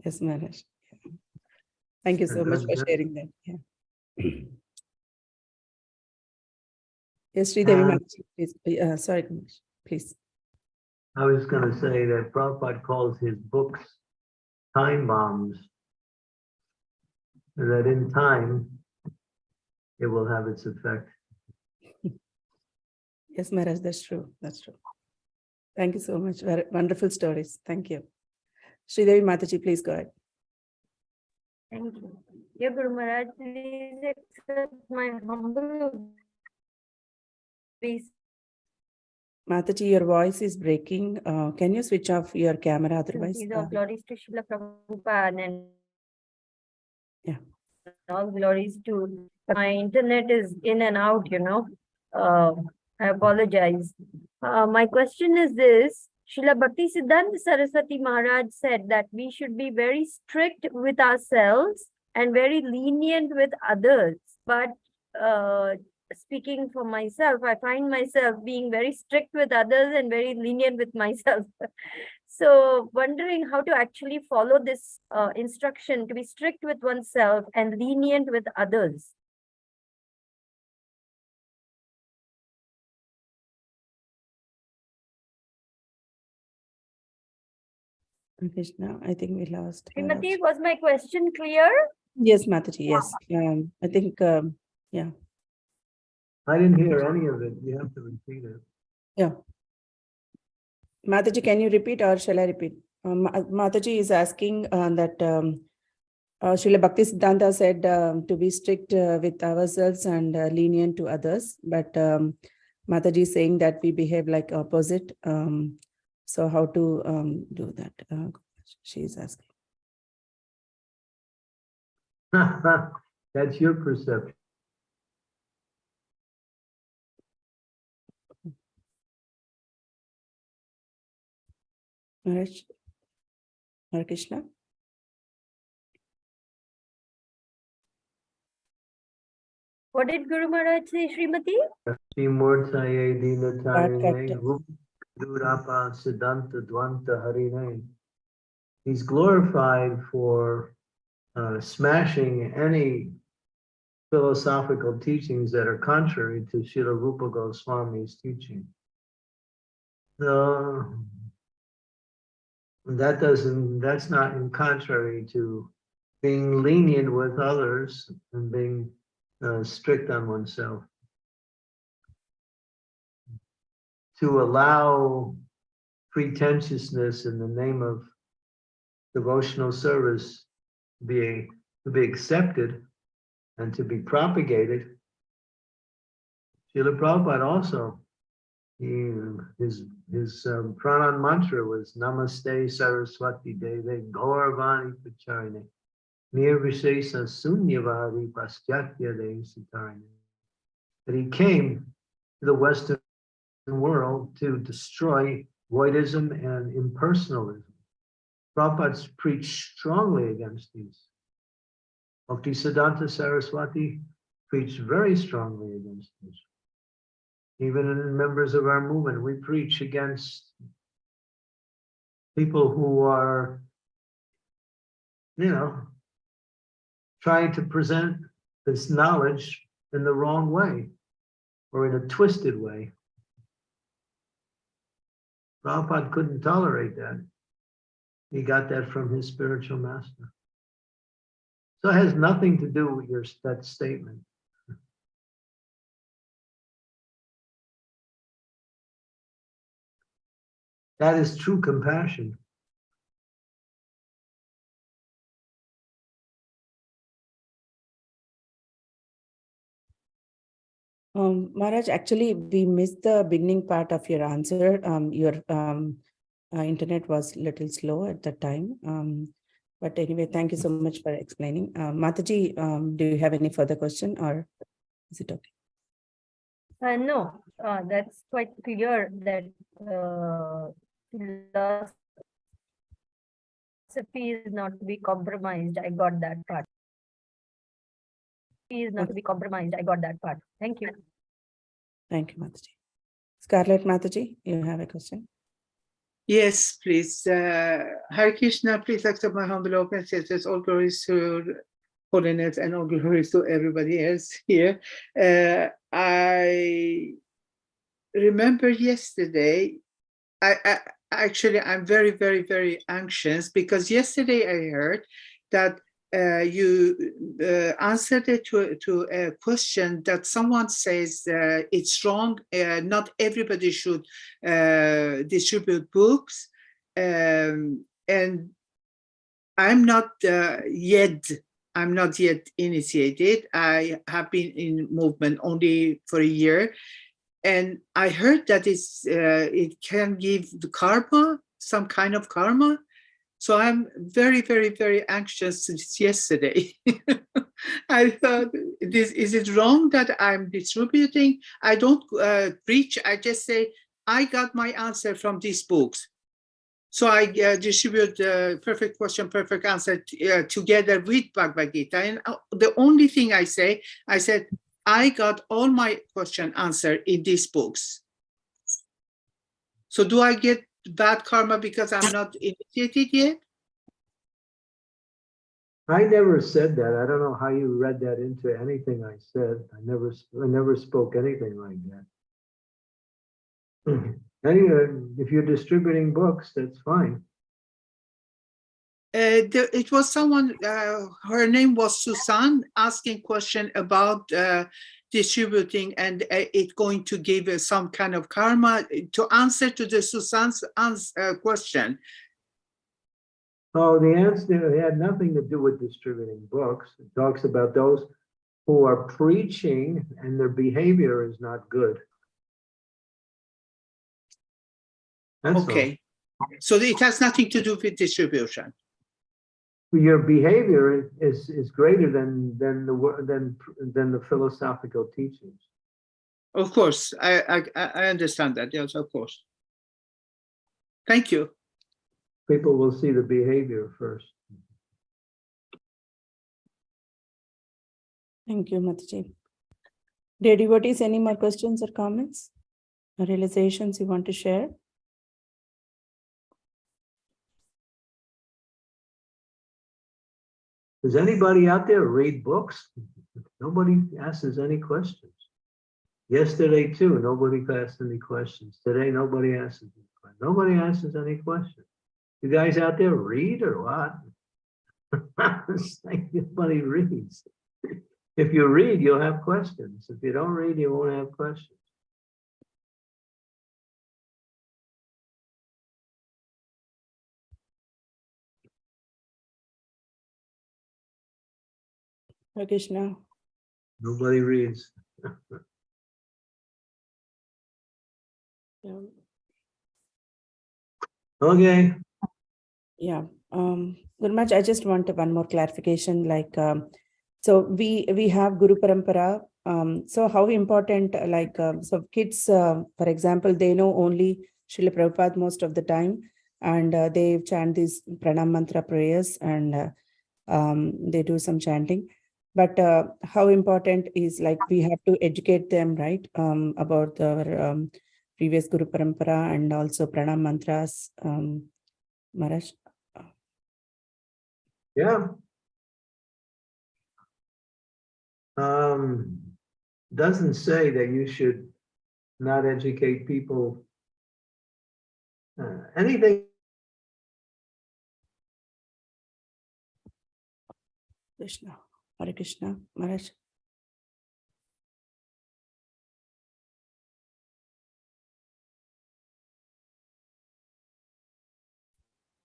Speaker 2: Yes, Maharaj. Thank you so much for sharing that. Yeah. Yes, Sridevi, please. Sorry, please.
Speaker 3: I was going to say that Prabhupada calls his books time bombs, and that in time it will have its effect.
Speaker 2: Yes, Maharaj, that's true. That's true. Thank you so much. Very wonderful stories. Thank you. Sridevi Mataji, please go ahead.
Speaker 5: Thank you. Dear Guru Maharaj, please accept my humble obeisance.
Speaker 2: Mataji, your voice is breaking. Can you switch off your camera otherwise?
Speaker 5: Glories to Srila Prabhupada and
Speaker 2: yeah,
Speaker 5: all glories to my internet is in and out, I apologize. My question is this: Srila Bhaktisiddhanta Sarasvati Maharaj said that we should be very strict with ourselves and very lenient with others. But speaking for myself, I find myself being very strict with others and very lenient with myself. So wondering how to actually follow this instruction to be strict with oneself and lenient with others.
Speaker 2: Krishna, I think we lost.
Speaker 5: Srimati, was my question clear?
Speaker 2: Yes, Mataji, yes. I think, yeah.
Speaker 3: I didn't hear any of it. You have to repeat it.
Speaker 2: Yeah. Mataji, can you repeat or shall I repeat? Mataji is asking that Srila Bhaktisiddhanta said to be strict with ourselves and lenient to others, but Mataji is saying that we behave like opposite. So how to do that? She is asking.
Speaker 3: That's your perception.
Speaker 2: Maharaj, Hare Krishna.
Speaker 5: What did Guru Maharaj say, Srimati?
Speaker 3: Srimurtaye Dinatarine
Speaker 2: Cut.
Speaker 3: Durapa Siddhanta Dvanta Harine. He's glorified for smashing any philosophical teachings that are contrary to Srila Rupa Goswami's teaching. That's not in contrary to being lenient with others and being strict on oneself. To allow pretentiousness in the name of devotional service to be accepted and to be propagated. Srila Prabhupada also, his pranam mantra was Namaste Saraswati Deve Gauravani Pacharine Nirvishesa Sunyavadi Paschatya De Sitarine. That he came to the Western world to destroy voidism and impersonalism. Prabhupada preached strongly against these. Bhaktisiddhanta Saraswati preached very strongly against this. Even in members of our movement, we preach against people who are, trying to present this knowledge in the wrong way or in a twisted way. Prabhupada couldn't tolerate that. He got that from his spiritual master. So it has nothing to do with that statement. That is true compassion.
Speaker 2: Maharaj, actually, we missed the beginning part of your answer. Your internet was a little slow at the time. But anyway, thank you so much for explaining. Mataji, do you have any further question or is it okay?
Speaker 5: No, that's quite clear that philosophy is not to be compromised. I got that part. Is not to be compromised. I got that part. Thank you.
Speaker 2: Thank you, Mataji. Scarlett Mataji, you have a question?
Speaker 6: Yes, please. Hare Krishna, please accept my humble obeisances. All glories to holiness and all glories to everybody else here. I remember yesterday, I'm very, very, very anxious because yesterday I heard that you answered it to a question that someone says it's wrong. Not everybody should distribute books, and I'm not yet initiated. I have been in movement only for a year, and I heard that it can give the karma, some kind of karma. So I'm very, very, very anxious since yesterday. I thought, is it wrong that I'm distributing? I don't preach. I just say, I got my answer from these books. So I distribute perfect question, perfect answer together with Bhagavad Gita. And the only thing I said, I got all my question answered in these books. So do I get bad karma because I'm not initiated yet?
Speaker 3: I never said that. I don't know how you read that into anything I said. I never spoke anything like that. Anyway, if you're distributing books, that's fine.
Speaker 6: It was someone, her name was Susan, asking question about distributing and it going to give some kind of karma. To answer to the Susan's question.
Speaker 3: Oh, the answer had nothing to do with distributing books. It talks about those who are preaching and their behavior is not good. That's
Speaker 6: Okay. So it has nothing to do with distribution.
Speaker 3: all. Your behavior is greater than the philosophical teachings.
Speaker 6: Of course, I understand that. Yes, of course. Thank you.
Speaker 3: People will see the behavior first.
Speaker 2: Thank you, Mataji. Dear devotees, any more questions or comments or realizations you want to share?
Speaker 3: Does anybody out there read books? Nobody asks any questions. Yesterday too, nobody asked any questions. Today, nobody asks any questions. Nobody asks any questions. You guys out there read or what? It's like nobody reads. If you read, you'll have questions. If you don't read, you won't have questions.
Speaker 2: Hare Krishna.
Speaker 3: Nobody reads.
Speaker 2: Yeah.
Speaker 3: Okay.
Speaker 2: Yeah. Very much. I just want one more clarification. Like, so we have Guru Parampara. So how important, like, so kids, for example, they know only Srila Prabhupada most of the time, and they chant these pranam mantra prayers, and they do some chanting. But how important is, like, we have to educate them, right, about the previous Guru Parampara and also pranam mantras, Maharaj?
Speaker 3: Yeah. Doesn't say that you should not educate people. Anything.
Speaker 2: Krishna. Hare Krishna, Maharaj.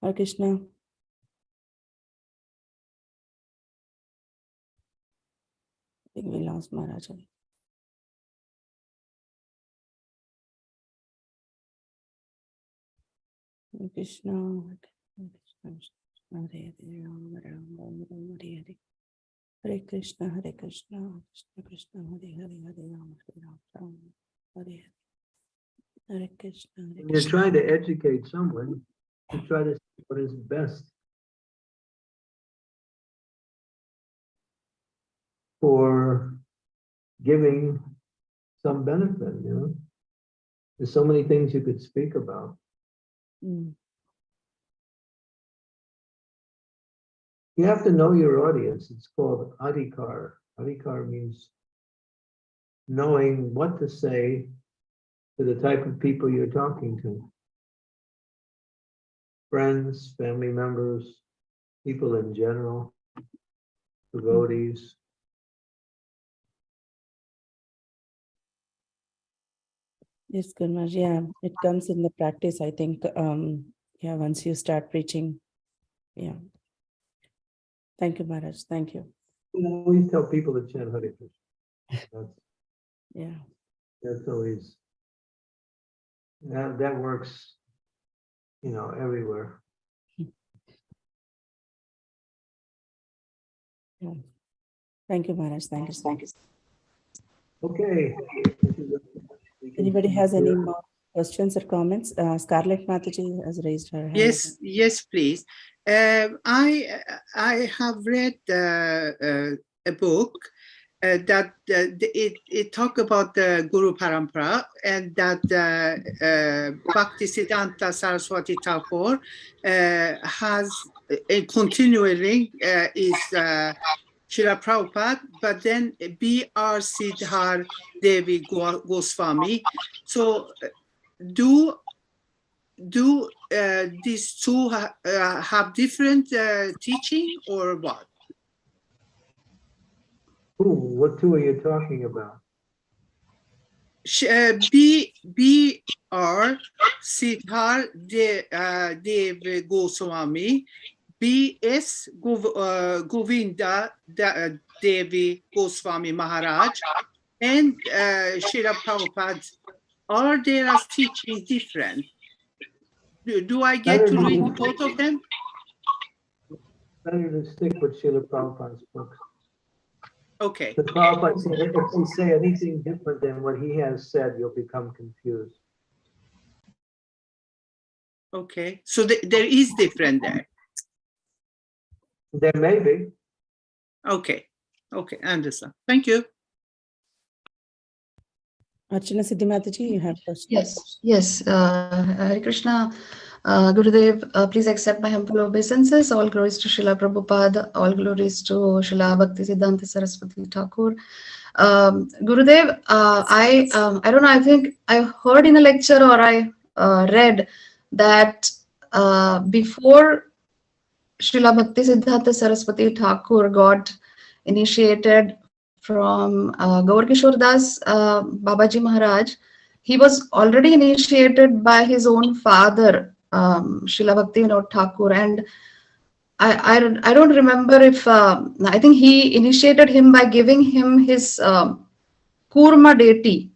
Speaker 2: Hare Krishna. I think we lost Maharaj. Hare Krishna. Hare Krishna, Hare Hare, Rama Rama, Rama Hare Hare. Hare Krishna, Krishna Krishna, Hare Hare, Hare Rama, Rama Hare Hare. Hare Krishna, Hare
Speaker 3: You're
Speaker 2: Krishna.
Speaker 3: trying to educate someone to try to see what is best for giving some benefit, you know. There's so many things you could speak about.
Speaker 2: Mm.
Speaker 3: You have to know your audience. It's called adhikar. Adhikar means knowing what to say to the type of people you're talking to. Friends, family members, people in general, devotees.
Speaker 2: Yes, Gurmaj, yeah, it comes in the practice, I think. Yeah, once you start preaching. Yeah. Thank you, Maharaj. Thank you.
Speaker 3: You always tell people to chant Hare Krishna.
Speaker 2: Yeah.
Speaker 3: That's always, that works, you know, everywhere.
Speaker 2: Yeah. Thank you, Maharaj. Thank you.
Speaker 3: Okay.
Speaker 2: Anybody has any more questions or comments? Scarlett Mataji has raised her hand.
Speaker 6: Yes, yes, please. I have read a book that it talk about the Guru Parampara, and that Bhaktisiddhanta Sarasvati Thakur has continually is Srila Prabhupada, but then B.R. Siddhar Devi Goswami. So do these two have different teaching or what?
Speaker 3: Ooh, what two are you talking about?
Speaker 6: B.R. Siddhar Dev Goswami, B.S. Govinda Devi Goswami Maharaj, and Srila Prabhupada. Are their teaching different? Do I get to read both of them?
Speaker 3: Better to stick with Srila Prabhupada's books.
Speaker 6: Okay.
Speaker 3: The Prabhupada said, if you say anything different than what he has said, you'll become confused.
Speaker 6: Okay. So there is different there.
Speaker 3: There may be.
Speaker 6: Okay. Okay. I understand. Thank you.
Speaker 2: Archana Siddhi Mataji, you have questions?
Speaker 7: Yes, yes. Hare Krishna, Gurudev, please accept my humble obeisances. All glories to Srila Prabhupada, all glories to Srila Bhaktisiddhanta Sarasvati Thakur. Gurudev, I don't know, I think I heard in a lecture or I read that before Srila Bhaktisiddhanta Saraswati Thakur got initiated from Gaur Kishore Das Babaji Maharaj, he was already initiated by his own father, Srila Bhakti Vinod Thakur, and I don't remember if I think he initiated him by giving him his Kurma deity.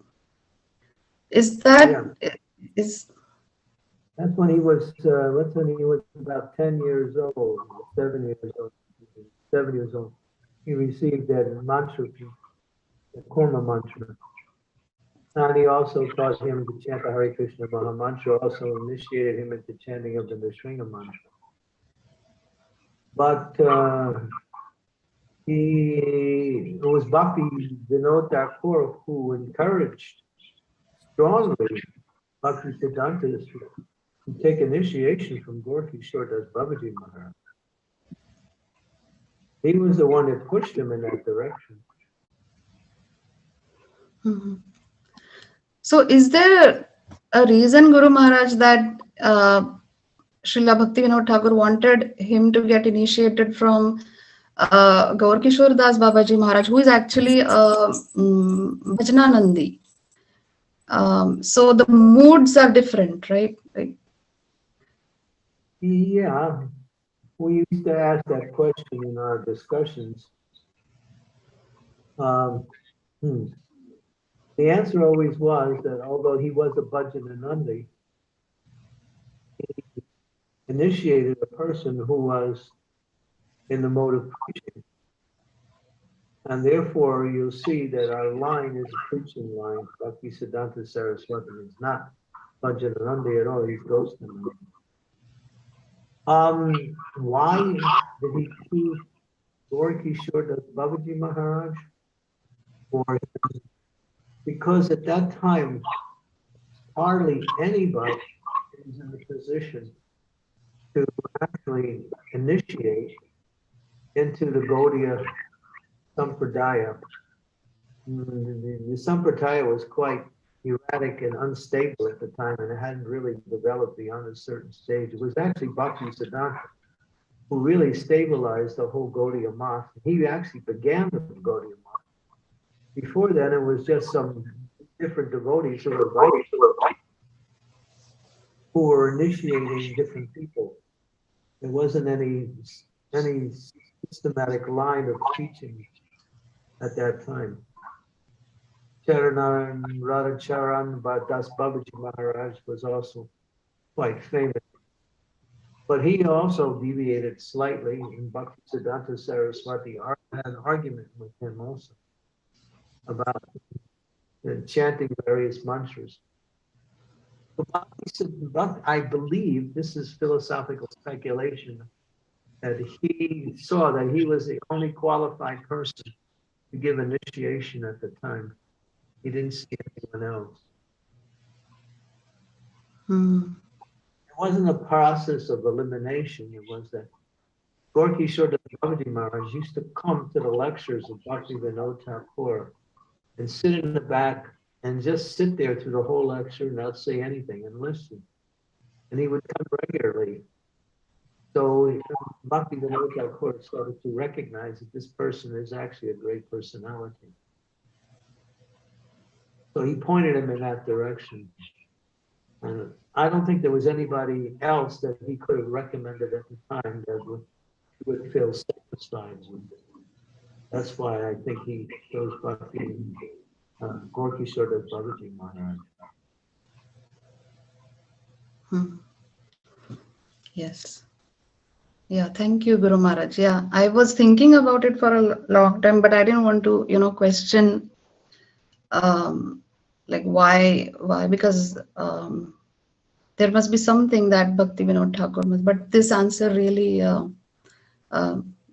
Speaker 7: Is that is?
Speaker 3: That's when he was. That's when he was about 10 years old, 7 years old. 7 years old. He received that mantra, the Kurma mantra. And he also taught him to chant the Hare Krishna Maha Mantra, also initiated him into chanting of the Nrsinga mantra. But it was Bhakti Vinod Thakur who encouraged strongly Bhaktisiddhanta to take initiation from Gaur Kishore Das Babaji Maharaj. He was the one that pushed him in that direction.
Speaker 7: Mm-hmm. So is there a reason, Guru Maharaj, that Srila Bhakti Vinod Thakur wanted him to get initiated from Gaur Kishore Das Babaji Maharaj, who is actually Bhajananandi? So the moods are different, right?
Speaker 3: Yeah, we used to ask that question in our discussions. The answer always was that although he was a Bhajananandi, he initiated a person who was in the mode of preaching. And therefore, you'll see that our line is a preaching line. Bhaktisiddhanta Saraswati is not Bhajananandi at all, he's Ghostanandi. Why did he choose Gaur Kishore Das Babaji Maharaj? Because at that time, hardly anybody was in the position to actually initiate into the Gaudiya Sampradaya. The Sampradaya was quite erratic and unstable at the time, and it hadn't really developed beyond a certain stage. It was actually Bhaktisiddhanta who really stabilized the whole Gaudiya Math. He actually began the Gaudiya Math. Before then, it was just some different devotees who were initiating different people. There wasn't any systematic line of teaching at that time. Charanan Radhacharan Das Babaji Maharaj was also quite famous. But he also deviated slightly, and Bhaktisiddhanta Saraswati had an argument with him also about chanting various mantras. But I believe, this is philosophical speculation, that he saw that he was the only qualified person to give initiation at the time. He didn't see anyone else.
Speaker 7: Hmm.
Speaker 3: It wasn't a process of elimination. It was that Gorky Shodavati Maharaj used to come to the lectures of Bhaktisiddhanta Thakur and sit in the back and just sit there through the whole lecture and not say anything and listen. And he would come regularly. So Bhaktisiddhanta Thakur started to recognize that this person is actually a great personality. So he pointed him in that direction. And I don't think there was anybody else that he could have recommended at the time that would feel satisfied with it. That's why I think he chose Bhakti Gorky Shodavati Maharaj.
Speaker 7: Yes. Yeah, thank you, Guru Maharaj. Yeah, I was thinking about it for a long time, but I didn't want to, question like why, because there must be something that Bhakti Vinod Thakur must, but this answer really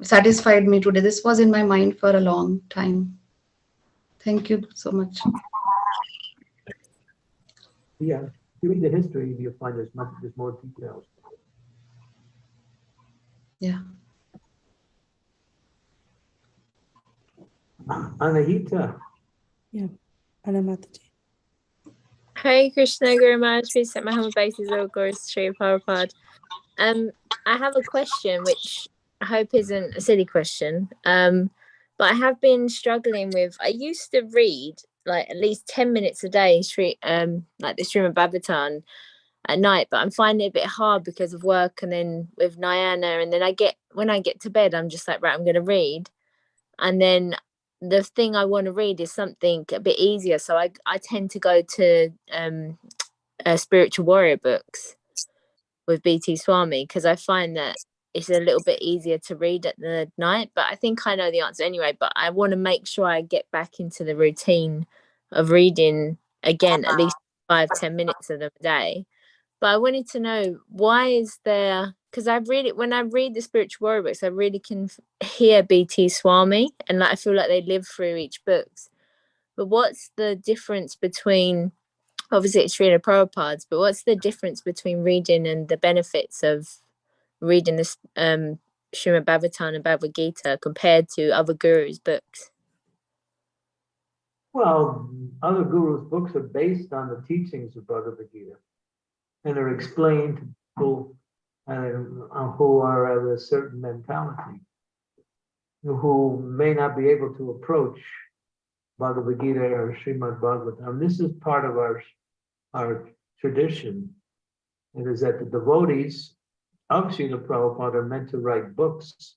Speaker 7: satisfied me today. This was in my mind for a long time. Thank you so much.
Speaker 3: Yeah, if you read the history, you'll find there's more details.
Speaker 7: Yeah.
Speaker 3: Anahita.
Speaker 2: Yeah, Anamataji.
Speaker 8: Hare Krishna, Guru Maharaj, please set my humble basis, all glories to Sri Prabhupada. I have a question which I hope isn't a silly question. But I have been struggling with, I used to read like at least 10 minutes a day, like the Srimad Bhagavatam at night, but I'm finding it a bit hard because of work and then with Nayana, and then when I get to bed, I'm just like, right, I'm going to read. And then the thing I want to read is something a bit easier. So I tend to go to spiritual warrior books with BT Swami, because I find that it's a little bit easier to read at the night, but I think I know the answer anyway. But I want to make sure I get back into the routine of reading again, at least 5-10 minutes of them a day. But I wanted to know, why is there, because when I read the spiritual warrior books, I really can hear BT Swami, and like I feel like they live through each books. But what's the difference between, obviously it's Srila Prabhupada's, but what's the difference between reading and the benefits of reading this Srimad Bhagavatam and Bhagavad Gita compared to other gurus' books?
Speaker 3: Well, other gurus' books are based on the teachings of Bhagavad Gita and are explained to people who are of a certain mentality, who may not be able to approach Bhagavad Gita or Srimad Bhagavatam. This is part of our tradition. It is that the devotees of Srila Prabhupada are meant to write books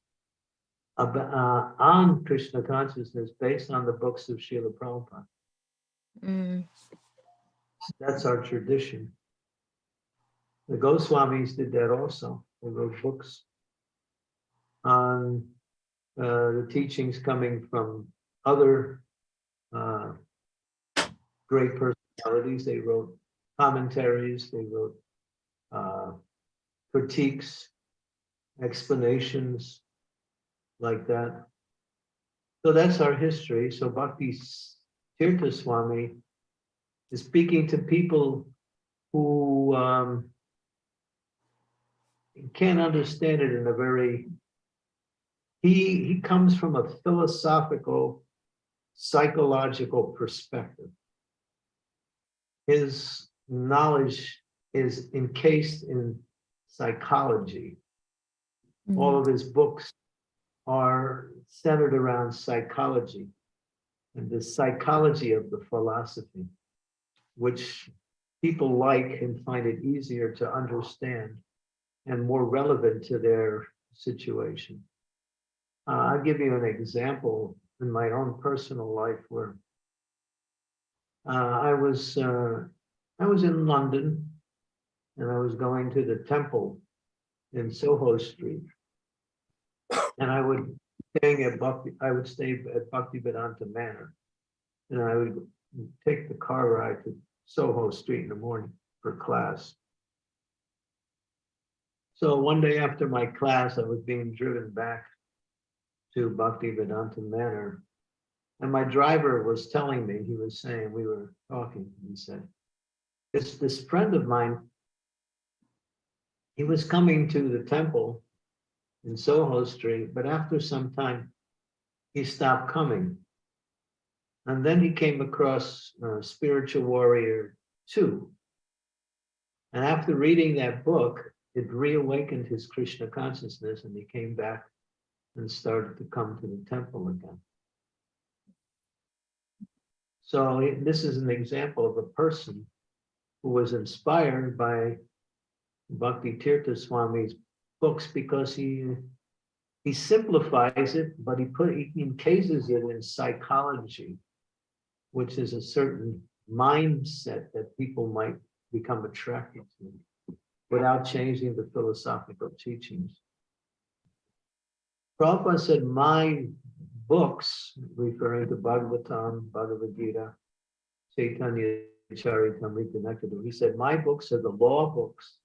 Speaker 3: on Krishna consciousness based on the books of Srila Prabhupada. That's our tradition. The Goswamis did that also. They wrote books on the teachings coming from other great personalities. They wrote commentaries, they wrote critiques, explanations like that. So that's our history. So Bhaktisiddhanta Swami is speaking to people who can't understand it in a very, he comes from a philosophical, psychological perspective. His knowledge is encased in psychology. All of his books are centered around psychology and the psychology of the philosophy, which people like and find it easier to understand and more relevant to their situation. I'll give you an example in my own personal life where I was in London and I was going to the temple in Soho Street, and I would stay at Bhaktisiddhanta Manor, and I would take the car ride to Soho Street in the morning. for class. So one day after my class, I was being driven back to Bhaktisiddhanta Manor. And my driver was telling me, he was saying, we were talking, he said, it's this friend of mine, he was coming to the temple in Soho Street, but after some time, he stopped coming. And then he came across Spiritual Warrior 2. And after reading that book, it reawakened his Krishna consciousness, and he came back and started to come to the temple again. So this is an example of a person who was inspired by Bhakti Tirtha Swami's books, because he simplifies it, but he encases it in psychology, which is a certain mindset that people might become attracted to without changing the philosophical teachings. Prabhupada said, my books, referring to Bhagavatam, Bhagavad Gita, Chaitanya Charitamrita Nekadu, he said, my books are the law books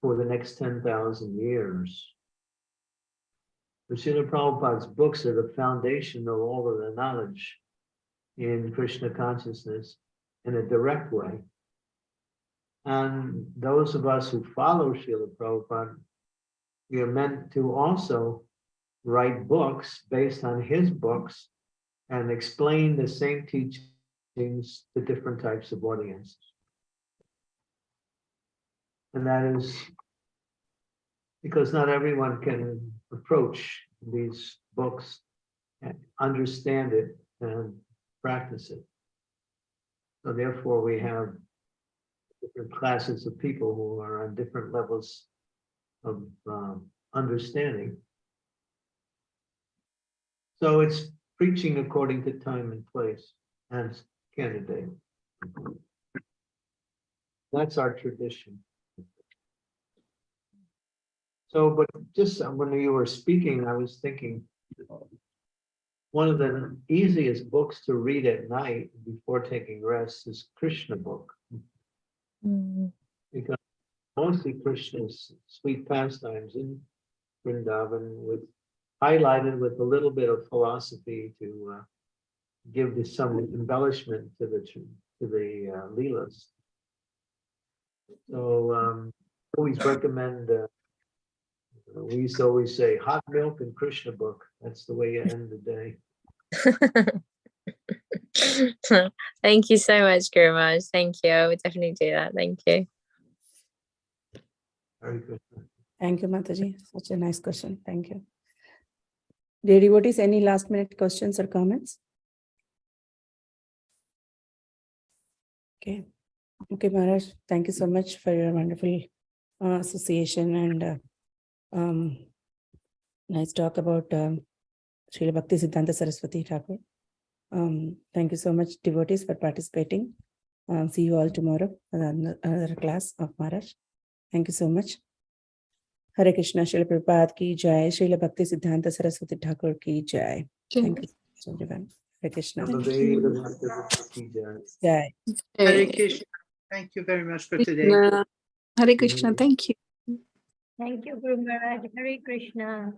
Speaker 3: for the next 10,000 years. The Srila Prabhupada's books are the foundation of all of the knowledge in Krishna consciousness in a direct way. And those of us who follow Srila Prabhupada, we are meant to also write books based on his books and explain the same teachings to different types of audiences. And that is because not everyone can approach these books and understand it and practice it. So therefore we have different classes of people who are on different levels of understanding. So it's preaching according to time and place and candidate. That's our tradition. So, but just when you were speaking, I was thinking, one of the easiest books to read at night before taking rest is Krishna book. Because mostly Krishna's sweet pastimes in Vrindavan, with highlighted with a little bit of philosophy to give this some embellishment to the leelas. So always recommend. We used to always say hot milk and Krishna book. That's the way you end the day.
Speaker 8: Thank you so much, Guru Maharaj. Thank you. I would definitely do that. Thank you.
Speaker 3: Very good.
Speaker 2: Thank you, Mataji. Such a nice question. Thank you. Dear devotees, any last minute questions or comments? Okay. Okay, Maharaj, thank you so much for your wonderful association and nice talk about Srila Bhaktisiddhanta Saraswati Thakur. Thank you so much, devotees, for participating. See you all tomorrow in another class of Maharaj. Thank you so much. Hare Krishna, Srila Prabhupada ki jai, Srila Bhaktisiddhanta Saraswati Thakur ki jai. Thank you so much, everyone. Hare Krishna. Jai.
Speaker 6: Hare Krishna. Thank you very much for today.
Speaker 9: Hare Krishna. Thank you.
Speaker 5: Thank you, Guru Maharaj. Hare Krishna.